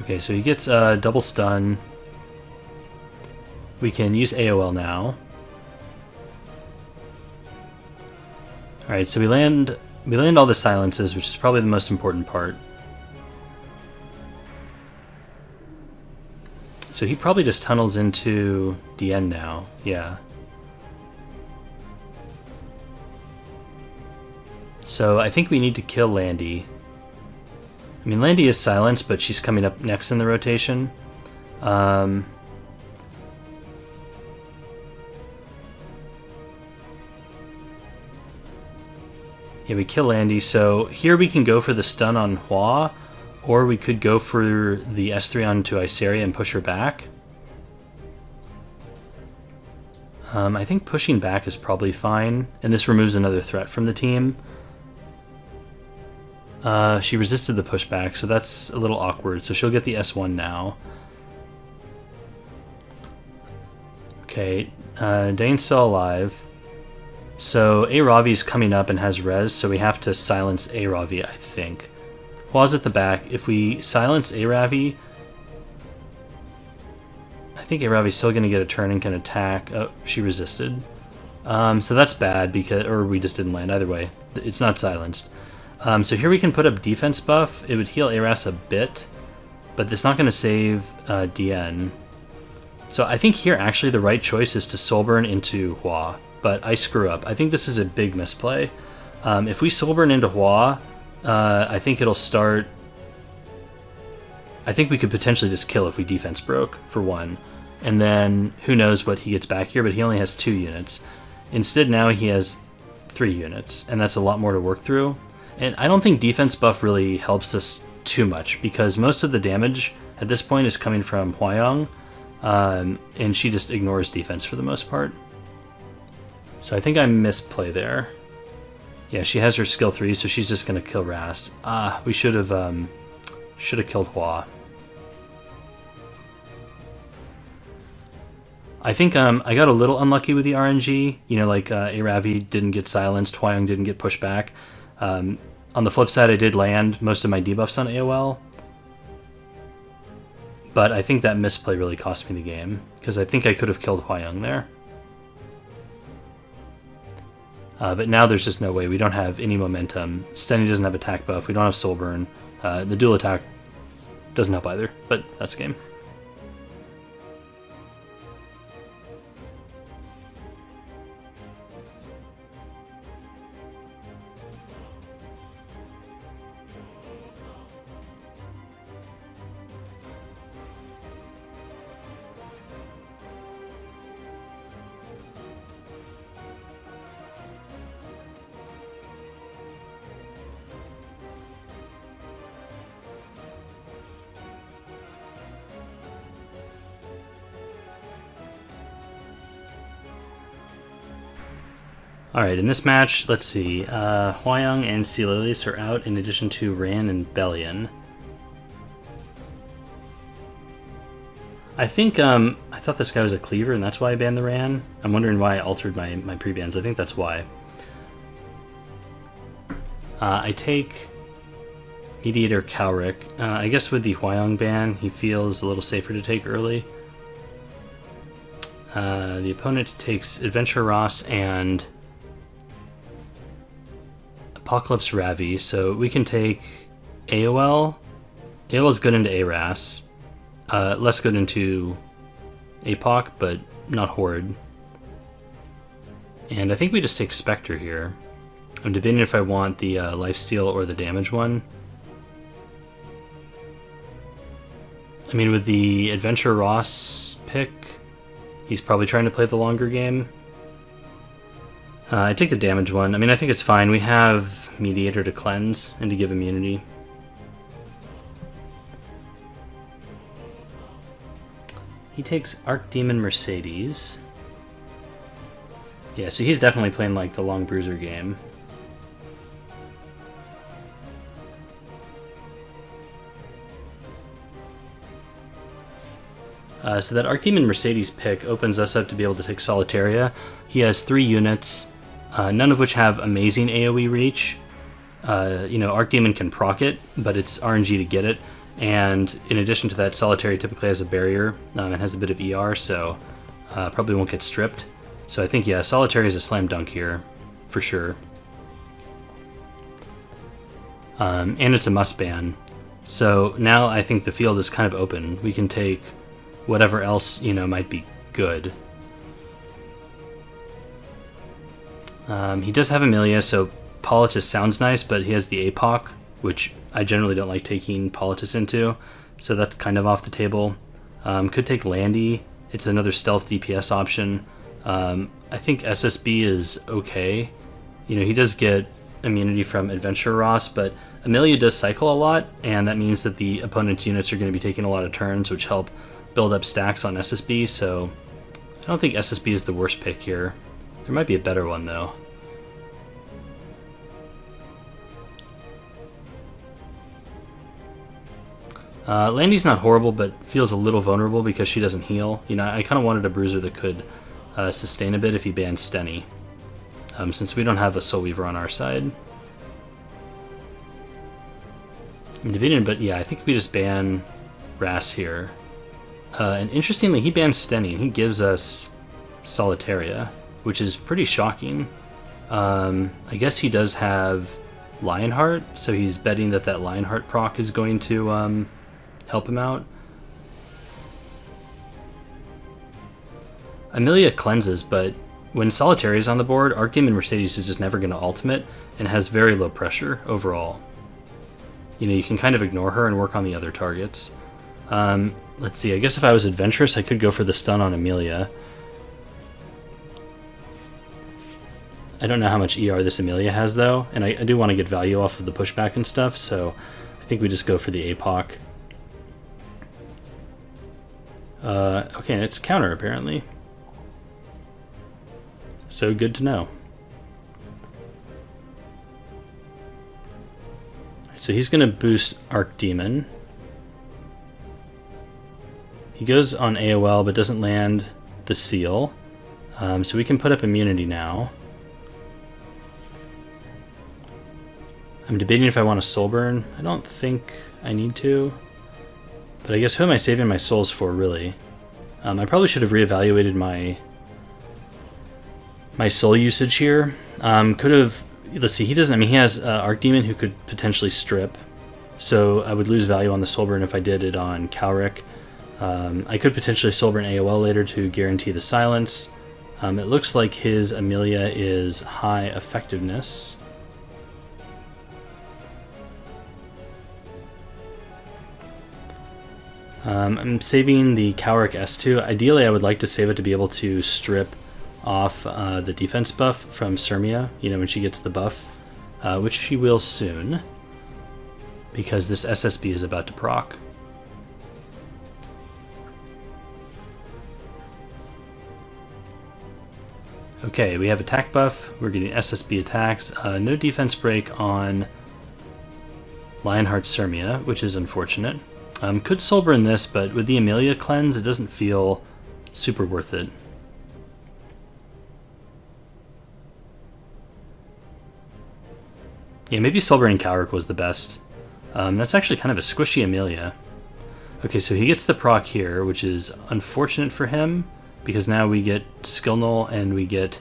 Okay, so he gets a double stun. We can use AOL now. Alright, so we land all the silences, which is probably the most important part. So he probably just tunnels into DN now, yeah. So I think we need to kill Landy. I mean, Landy is silenced, but she's coming up next in the rotation. Yeah, we kill Landy, so here we can go for the stun on Hua, or we could go for the S3 onto Isaria and push her back. I think pushing back is probably fine, and this removes another threat from the team. She resisted the pushback, so that's a little awkward, so she'll get the S1 now. Okay, Dane's still alive. So ARavi's coming up and has res, so we have to silence ARavi, I think. Hua's at the back. If we silence ARavi, I think ARavi's still going to get a turn and can attack. Oh, she resisted. So that's bad, because, or we just didn't land. Either way, it's not silenced. So here we can put up defense buff. It would heal ARAS a bit, but it's not going to save DN. So I think here actually the right choice is to Soulburn into Hua, but I screw up. I think this is a big misplay. If we Soulburn into Hua, I think it'll start... I think we could potentially just kill if we defense broke, for one. And then who knows what he gets back here, but he only has 2 units. Instead now he has 3 units, and that's a lot more to work through. And I don't think defense buff really helps us too much, because most of the damage at this point is coming from Huayong, and she just ignores defense for the most part. So I think I misplay there. Yeah, she has her skill 3, so she's just going to kill Ras. We should have killed Hua. I think I got a little unlucky with the RNG. You know, like ARavi didn't get silenced, Huayong didn't get pushed back. On the flip side, I did land most of my debuffs on AOL. But I think that misplay really cost me the game, because I think I could have killed Huayong there. But now there's just no way. We don't have any momentum. Stenny doesn't have attack buff. We don't have Soulburn. The dual attack doesn't help either, but that's game. Alright, in this match, let's see, Huayong and Politis are out in addition to Ran and Bellion. I think, I thought this guy was a cleaver and that's why I banned the Ran. I'm wondering why I altered my pre-bans. I think that's why. I take Mediator Cowrick. I guess with the Huayong ban, he feels a little safer to take early. The opponent takes Adventure Ross and Apocalypse Ravi, so we can take AOL. AOL is good into ARAS. Less good into APOC, but not Horde. And I think we just take Spectre here. I'm debating if I want the Lifesteal or the damage one. I mean, with the Adventure Ross pick, he's probably trying to play the longer game. I take the damage one. I mean, I think it's fine. We have Mediator to cleanse and to give immunity. He takes Archdemon Mercedes. Yeah, so he's definitely playing like the long bruiser game. So that Archdemon Mercedes pick opens us up to be able to take Solitaria. He has 3 units, none of which have amazing AoE reach. You know, Archdemon can proc it, but it's RNG to get it. And in addition to that, Solitaria typically has a barrier and has a bit of ER, so probably won't get stripped. So I think, yeah, Solitaria is a slam dunk here, for sure. And it's a must ban. So now I think the field is kind of open. We can take whatever else, you know, might be good. He does have Amelia, so Politis sounds nice, but he has the APOC, which I generally don't like taking Politis into, so that's kind of off the table. Could take Landy. It's another stealth DPS option. I think SSB is okay. You know, he does get immunity from Adventure Ross, but Amelia does cycle a lot, and that means that the opponent's units are going to be taking a lot of turns, which help build up stacks on SSB, so I don't think SSB is the worst pick here. There might be a better one, though. Landy's not horrible, but feels a little vulnerable because she doesn't heal. You know, I kind of wanted a bruiser that could sustain a bit if he banned Stenny, since we don't have a Soul Weaver on our side. I'm debating, but yeah, I think we just ban Ras here. And interestingly, he bans Stenny, and he gives us Solitaria, which is pretty shocking. I guess he does have Lionheart, so he's betting that that Lionheart proc is going to help him out. Amelia cleanses, but when Solitaria is on the board, Archdemon Mercedes is just never going to ultimate and has very low pressure overall. You know, you can kind of ignore her and work on the other targets. Let's see, I guess if I was adventurous, I could go for the stun on Amelia. I don't know how much ER this Amelia has, though, and I do want to get value off of the pushback and stuff, so I think we just go for the APOC. Okay, and it's counter, apparently. So good to know. So he's going to boost Archdemon. He goes on AOL but doesn't land the seal. So we can put up immunity now. I'm debating if I want a soul burn. I don't think I need to. But I guess who am I saving my souls for, really? I probably should have reevaluated my soul usage here. Could have... Let's see, he doesn't... I mean, he has Archdemon who could potentially strip. So I would lose value on the soul burn if I did it on Calric. I could potentially soul burn AOL later to guarantee the silence. It looks like his Amelia is high effectiveness. I'm saving the Calric S2. Ideally, I would like to save it to be able to strip off the defense buff from Sirmia, you know, when she gets the buff, which she will soon, because this SSB is about to proc. Okay, we have attack buff, we're getting SSB attacks, no defense break on Lionheart Sirmia, which is unfortunate. Could soul burn this, but with the Amelia cleanse, it doesn't feel super worth it. Yeah, maybe soul burning Calric was the best. That's actually kind of a squishy Amelia. Okay, so he gets the proc here, which is unfortunate for him, because now we get skill null and we get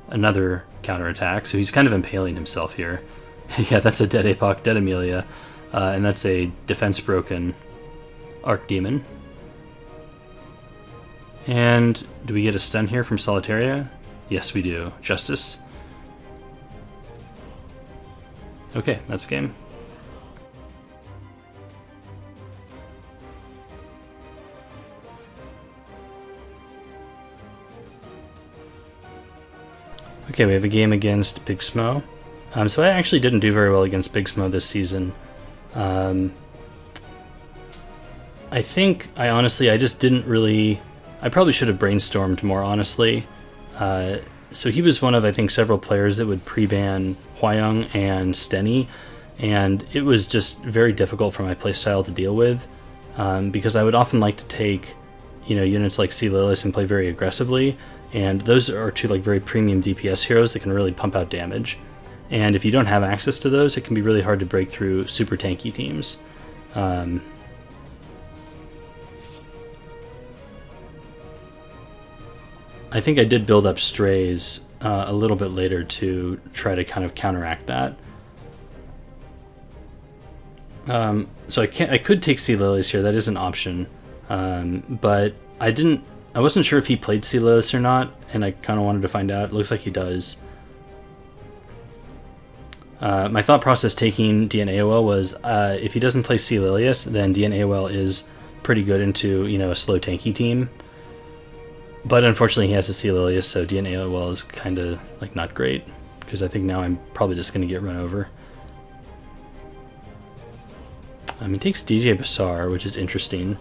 another counterattack, so he's kind of impaling himself here. Yeah, that's a dead APOC, dead Amelia, and that's a defense broken Archdemon. And do we get a stun here from Solitaria? Yes, we do. Justice. Okay, that's game. Okay, we have a game against Big Smo. So I actually didn't do very well against Big Smo this season. I think I just didn't really... I probably should have brainstormed more, honestly. So he was one of, I think, several players that would pre-ban Huayong and Steny, and it was just very difficult for my playstyle to deal with, because I would often like to take, you know, units like Sea Lilius and play very aggressively, and those are two like very premium DPS heroes that can really pump out damage. And if you don't have access to those, it can be really hard to break through super tanky teams. I think I did build up Strays a little bit later to try to kind of counteract that. So I could take Sea Lilius here, that is an option. But I wasn't sure if he played Sea Lilius or not, and I kind of wanted to find out. It looks like he does. My thought process taking DNAOL was, if he doesn't play Sea Lilius, then DNAOL is pretty good into, you know, a slow tanky team. But unfortunately he has a Sea Lilius, so DNAOL is kind of like not great, because I think now I'm probably just going to get run over. He takes DJ Basar, which is interesting.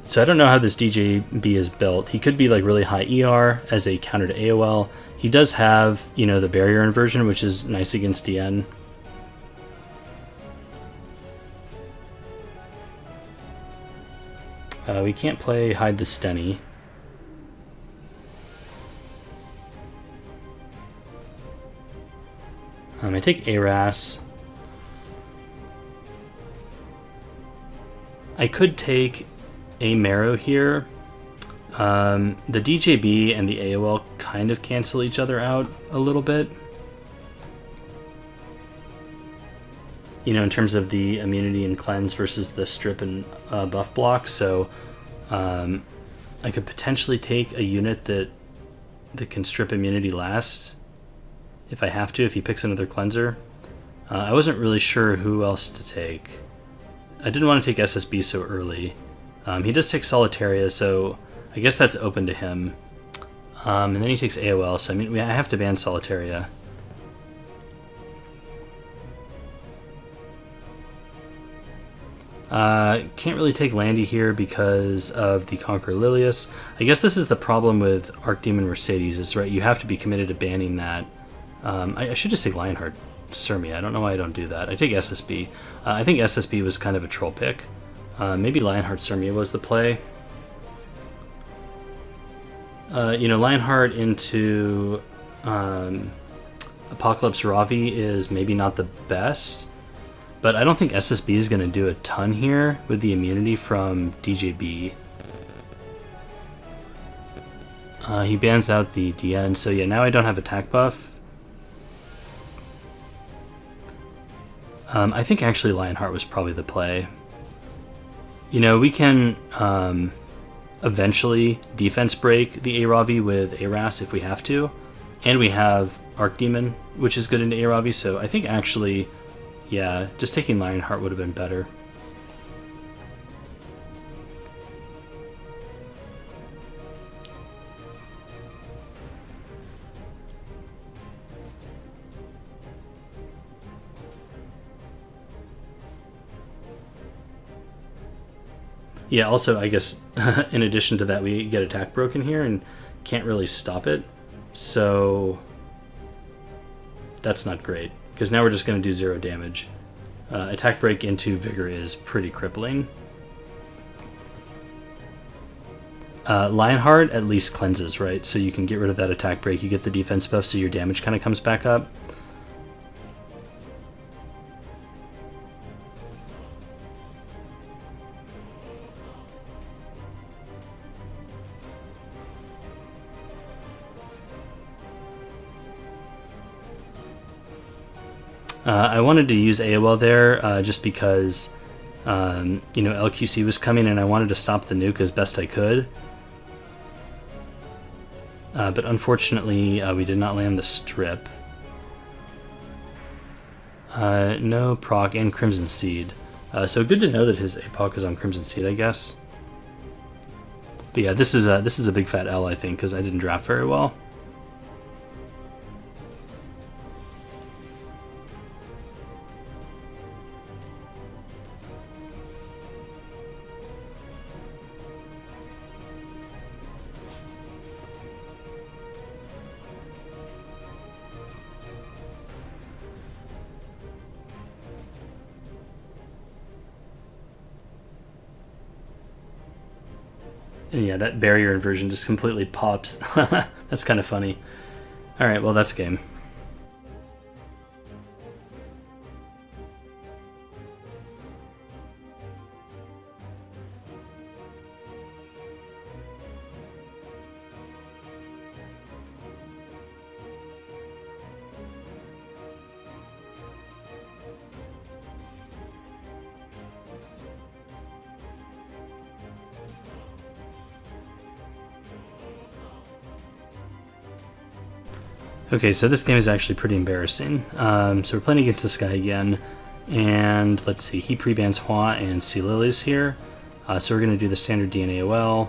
So I don't know how this DJB is built. He could be like really high ER as a counter to AOL. He does have, you know, the barrier inversion, which is nice against DN. We can't play Hide the Steny. I take ARAS. I could take a Marrow here. The DJB and the AOL kind of cancel each other out a little bit. You know, in terms of the immunity and cleanse versus the strip and buff block. So I could potentially take a unit that can strip immunity last if I have to, if he picks another cleanser. I wasn't really sure who else to take. I didn't want to take SSB so early. He does take Solitaria, so I guess that's open to him. And then he takes AOL, so I mean, I have to ban Solitaria. Can't really take Landy here because of the Conqueror Lilius. I guess this is the problem with Archdemon Mercedes, is right, you have to be committed to banning that. I should just take Lionheart Sirmia. I don't know why I don't do that. I take SSB. I think SSB was kind of a troll pick. Maybe Lionheart Sirmia was the play. You know, Lionheart into Apocalypse Ravi is maybe not the best, but I don't think SSB is going to do a ton here with the immunity from DJB. He bans out the DN, so yeah, now I don't have attack buff. I think actually Lionheart was probably the play. You know, we can eventually defense break the ARavi with ARAS if we have to, and we have Archdemon, which is good into ARavi, so I think actually, yeah, just taking Lionheart would have been better. Yeah, also, I guess, in addition to that, we get attack broken here and can't really stop it. So that's not great, because now we're just going to do 0 damage. Attack break into Vigor is pretty crippling. Lionheart at least cleanses, right? So you can get rid of that attack break, you get the defense buff, so your damage kind of comes back up. I wanted to use AOL there just because, you know, LQC was coming and I wanted to stop the nuke as best I could. But unfortunately, we did not land the strip. No proc and Crimson Seed. So good to know that his APOC is on Crimson Seed, I guess. But yeah, this is a big fat L, I think, because I didn't draft very well. And yeah, that barrier inversion just completely pops. That's kind of funny. Alright, well, that's game. Okay, so this game is actually pretty embarrassing. So we're playing against this guy again, and let's see, he pre-bans Hua and Sea Lilies here. So we're going to do the standard DNAOL.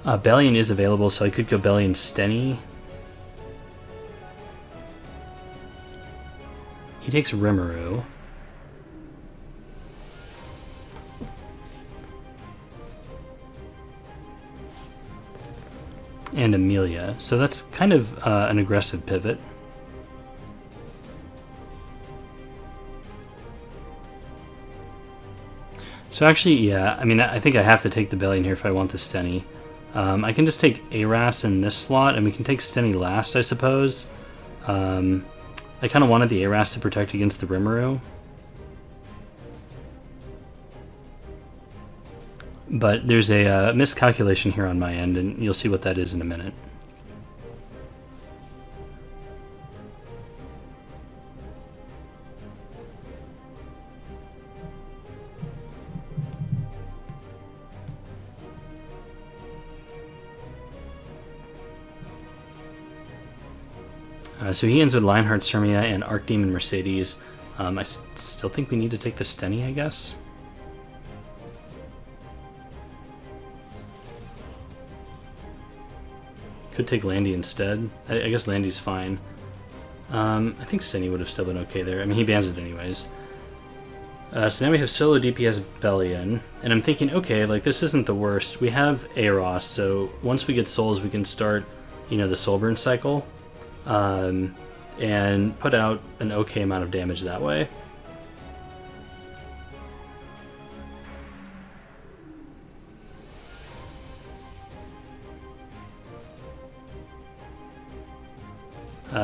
Bellion is available, so I could go Bellion Stenny. He takes Rimuru. And Amelia, so that's kind of an aggressive pivot. So actually, yeah, I mean, I think I have to take the Bellion here if I want the Stenny. I can just take ARAS in this slot, and we can take Stenny last, I suppose. I kind of wanted the ARAS to protect against the Rimuru. But there's a miscalculation here on my end, and you'll see what that is in a minute. So he ends with Lionheart, Cermia, and Archdemon Mercedes. I still think we need to take the Stenny, I guess. Could take Landy instead. I guess Landy's fine. I think Stenny would have still been okay there. I mean, he bans it anyways. So now we have solo DPS Bellion, and I'm thinking, okay, like this isn't the worst. We have ARavi, so once we get souls, we can start, you know, the soul burn cycle. And put out an okay amount of damage that way.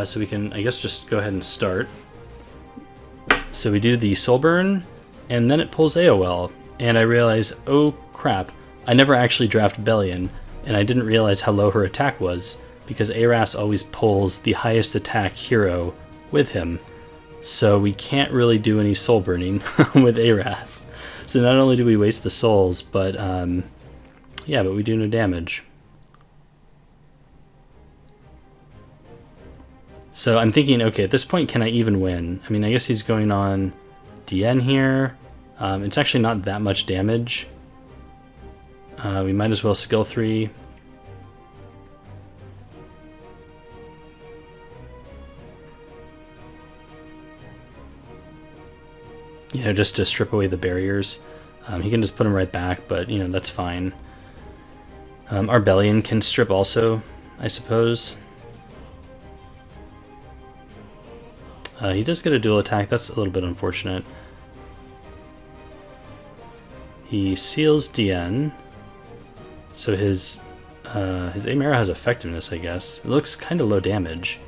So we can, I guess, just go ahead and start. So we do the soul burn, and then it pulls AOL, and I realize, oh crap, I never actually draft Bellion, and I didn't realize how low her attack was, because ARavi always pulls the highest attack hero with him. So we can't really do any soul burning with ARavi. So not only do we waste the souls, but yeah, but we do no damage. So I'm thinking, okay, at this point, can I even win? I mean, I guess he's going on DN here. It's actually not that much damage. We might as well skill 3. You know, just to strip away the barriers. He can just put them right back, but, you know, that's fine. Our Bellion can strip also, I suppose. He does get a dual attack. That's a little bit unfortunate. He seals DN. So his aim arrow has effectiveness, I guess. It looks kind of low damage.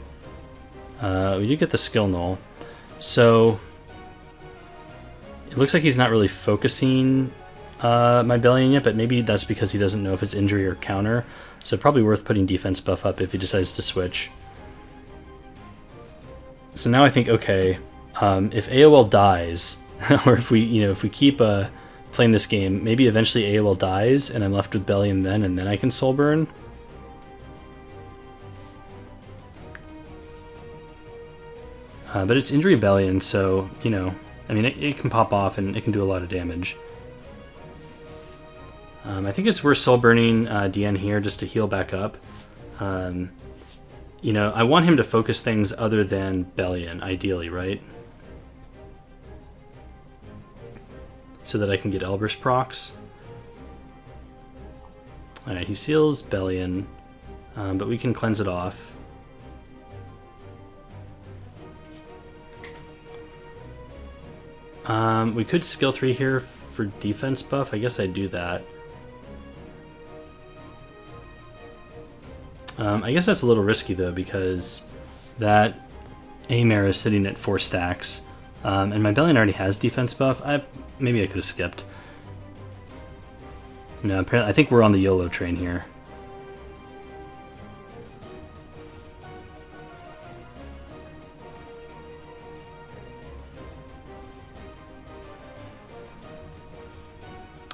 We do get the skill null. So it looks like he's not really focusing my Bellion yet, but maybe that's because he doesn't know if it's injury or counter. So probably worth putting defense buff up if he decides to switch. So now I think, okay, if AOL dies, or if we keep playing this game, maybe eventually AOL dies and I'm left with Bellion then, and then I can soul burn. But it's injury Bellion, so, you know, I mean, it can pop off and it can do a lot of damage. I think it's worth soul burning DN here just to heal back up. You know, I want him to focus things other than Bellion, ideally, right? So that I can get Elber's procs. Alright, he seals Bellion, but we can cleanse it off. We could skill 3 here for defense buff. I guess I'd do that. I guess that's a little risky though, because that aim arrow is sitting at 4 stacks, and my Bellion already has defense buff. Maybe I could have skipped. No, apparently I think we're on the YOLO train here.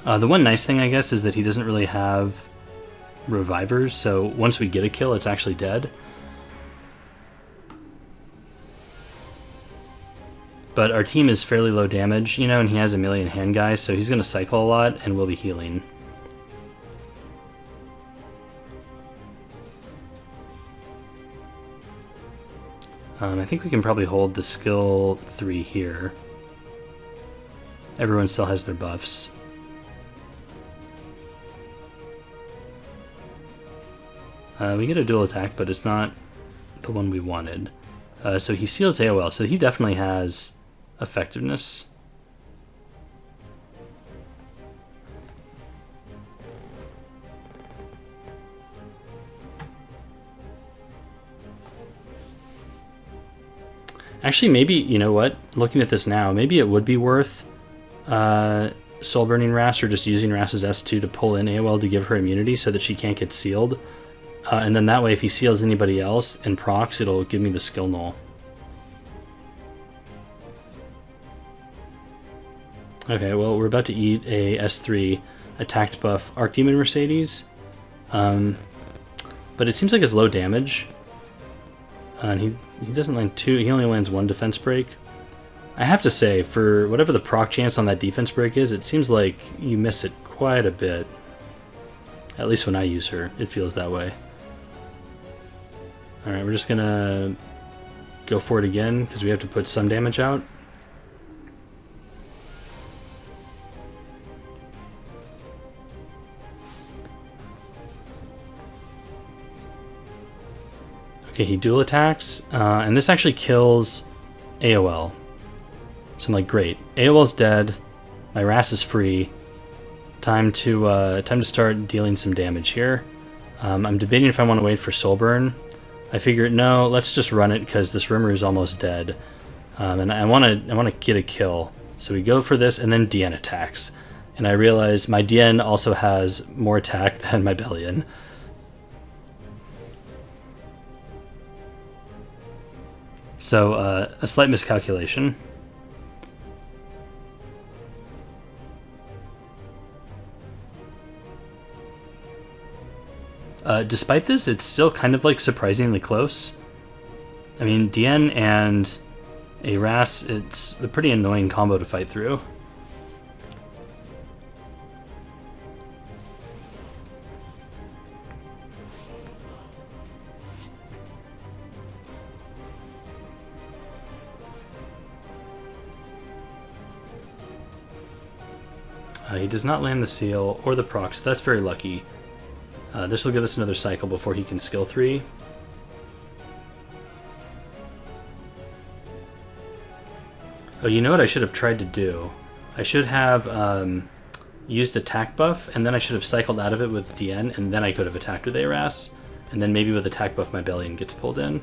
The one nice thing, I guess, is that he doesn't really have revivers, so once we get a kill, it's actually dead. But our team is fairly low damage, you know, and he has a million hand guys, so he's going to cycle a lot, and we'll be healing. I think we can probably hold the skill 3 here. Everyone still has their buffs. We get a dual attack, but it's not the one we wanted. So he seals AOL, so he definitely has effectiveness. Actually, maybe, you know what? Looking at this now, maybe it would be worth soul burning Ras or just using Ras's S2 to pull in AOL to give her immunity so that she can't get sealed. And then that way, if he seals anybody else and procs, it'll give me the skill null. Okay, well, we're about to eat a S3 attacked buff Archdemon Mercedes. But it seems like it's low damage. And he doesn't land 2, he only lands 1 defense break. I have to say, for whatever the proc chance on that defense break is, it seems like you miss it quite a bit. At least when I use her, it feels that way. Alright, we're just gonna go for it again, because we have to put some damage out. Okay, he dual attacks, and this actually kills AOL. So I'm like, great, AOL's dead, my Ras is free, time to start dealing some damage here. I'm debating if I want to wait for Soulburn. I figured, no, let's just run it because this Rimmer is almost dead, and I want to get a kill. So we go for this, and then DN attacks, and I realize my DN also has more attack than my Bellion. So a slight miscalculation. Despite this, it's still kind of like surprisingly close. I mean, DN and a Ras, it's a pretty annoying combo to fight through. He does not land the seal or the proc, so that's very lucky. This will give us another cycle before he can skill 3. Oh, you know what I should have tried to do? I should have used attack buff, and then I should have cycled out of it with DN, and then I could have attacked with ARAS, and then maybe with attack buff my Bellion gets pulled in.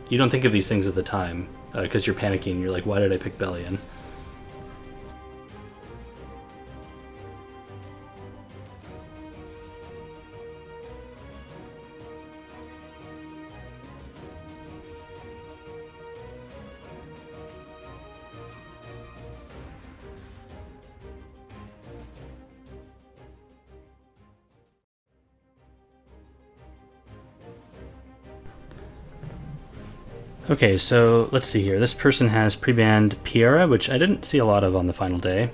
You don't think of these things at the time, because you're panicking, you're like, why did I pick Bellion? Okay, so let's see here. This person has pre-banned Piera, which I didn't see a lot of on the final day.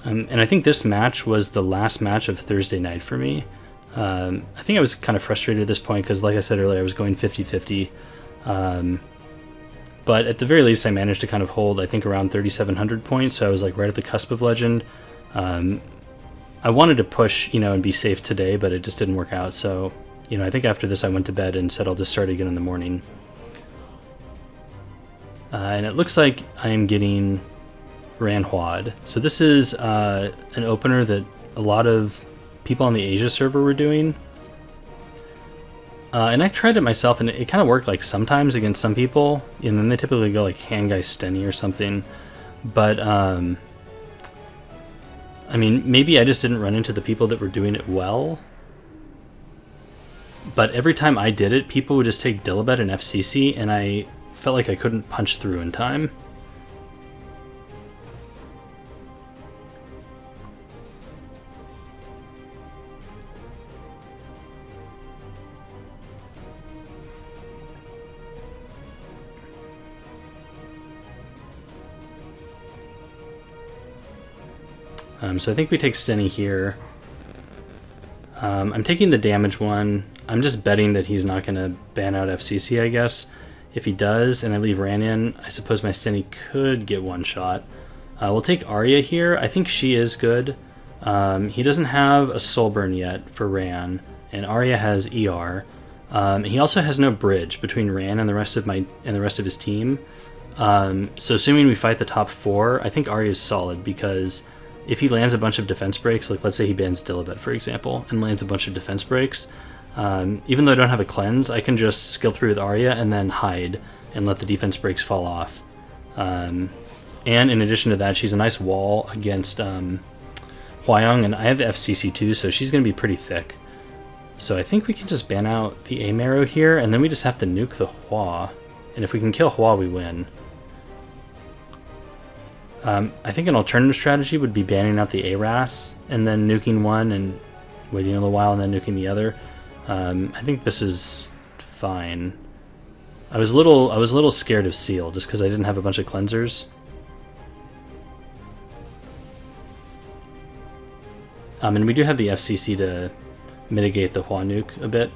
And I think this match was the last match of Thursday night for me. I think I was kind of frustrated at this point because, like I said earlier, I was going 50-50. But at the very least, I managed to kind of hold, I think, around 3,700 points, so I was like right at the cusp of Legend. I wanted to push, and be safe today, but it just didn't work out. So, I think after this I went to bed and said I'll just start again in the morning. And it looks like I am getting Ranhuad. So this is an opener that a lot of people on the Asia server were doing. And I tried it myself, and it kind of worked like sometimes against some people, and then they typically go like Handguy Stenny or something. But, I mean, maybe I just didn't run into the people that were doing it well. But every time I did it, people would just take Dilibet and FCC, and I felt like I couldn't punch through in time. So I think we take Stenny here. I'm taking the damage one. I'm just betting that he's not going to ban out FCC, I guess. If he does, and I leave Ran in, I suppose my Stenny could get one shot. We'll take Arya here. I think she is good. He doesn't have a Soulburn yet for Ran, and Arya has ER. He also has no bridge between Ran and the rest of his team. So assuming we fight the top 4, I think Arya is solid, because if he lands a bunch of defense breaks, like let's say he bans Dilibet, for example, and lands a bunch of defense breaks, even though I don't have a cleanse, I can just skill through with Arya and then hide and let the defense breaks fall off. And in addition to that, she's a nice wall against Huayong, and I have FCC too, so she's going to be pretty thick. So I think we can just ban out the A-Marrow here, and then we just have to nuke the Hua. And if we can kill Hua, we win. I think an alternative strategy would be banning out the ARAS, and then nuking one, and waiting a little while, and then nuking the other. I think this is fine. I was a little scared of Seal, just because I didn't have a bunch of cleansers. And we do have the FCC to mitigate the Hua nuke a bit.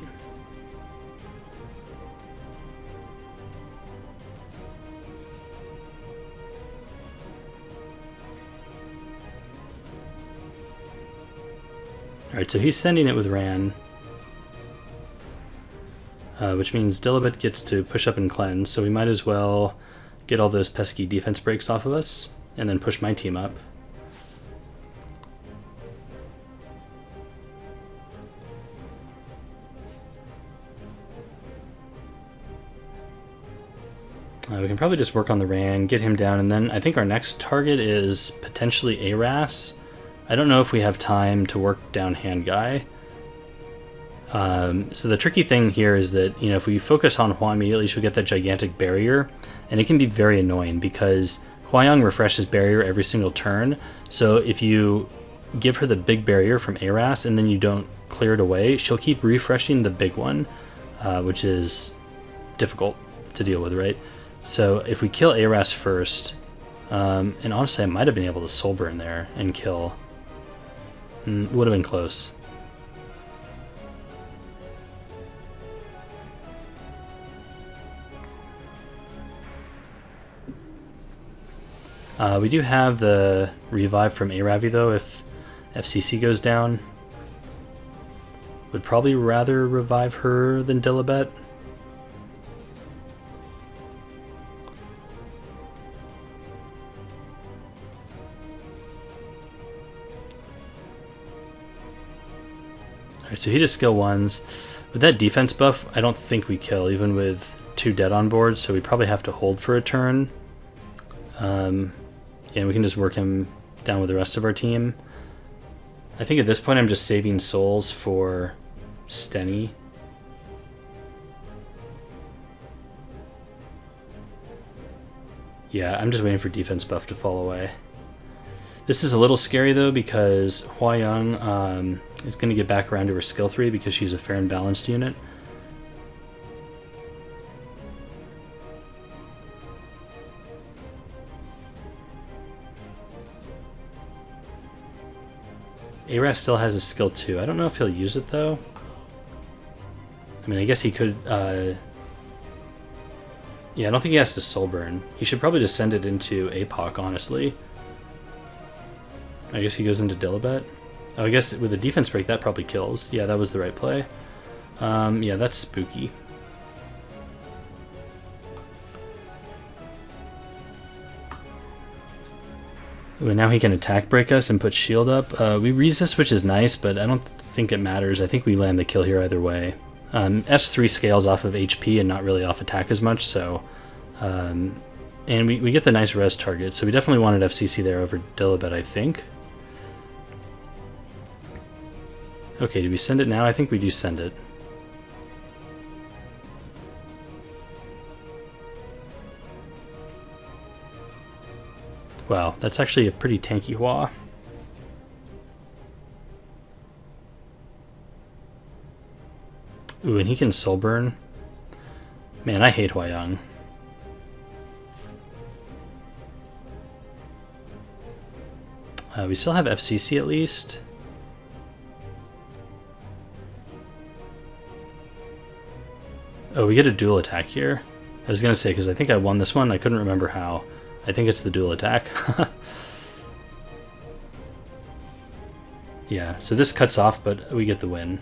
Alright, so he's sending it with Ran. Which means Dilibet gets to push up and cleanse, so we might as well get all those pesky defense breaks off of us, and then push my team up. We can probably just work on the Ran, get him down, and then I think our next target is potentially ARAS. I don't know if we have time to work down Hand Guy. So the tricky thing here is that, you know, if we focus on Hua immediately, she'll get that gigantic barrier, and it can be very annoying because Huayong refreshes barrier every single turn. So if you give her the big barrier from ARAS and then you don't clear it away, she'll keep refreshing the big one, which is difficult to deal with, right? So if we kill ARAS first, and honestly I might have been able to soul burn there and kill. Would have been close. We do have the revive from ARavi though if FCC goes down. Would probably rather revive her than Dilibet. Alright, so he just skill ones. With that defense buff, I don't think we kill, even with 2 dead on board, so we probably have to hold for a turn. And we can just work him down with the rest of our team. I think at this point I'm just saving souls for Stenny. Yeah, I'm just waiting for defense buff to fall away. This is a little scary though because Huayong is going to get back around to her skill 3 because she's a fair and balanced unit. ARAS still has a skill 2. I don't know if he'll use it though. I mean, I guess he could. Yeah, I don't think he has to soul burn. He should probably just send it into APOC, honestly. I guess he goes into Dilibet. Oh, I guess with a defense break that probably kills. Yeah, that was the right play. Yeah, that's spooky. Ooh, and now he can attack break us and put shield up. We resist, which is nice, but I don't think it matters. I think we land the kill here either way. S3 scales off of HP and not really off attack as much, so... and we get the nice res target, so we definitely wanted FCC there over Dilibet, I think. Okay, do we send it now? I think we do send it. Wow, that's actually a pretty tanky Hua. Ooh, and he can soul burn. Man, I hate Huayong. We still have FCC at least. Oh, we get a dual attack here. I was gonna say, because I think I won this one. I couldn't remember how. I think it's the dual attack. Yeah, so this cuts off, but we get the win.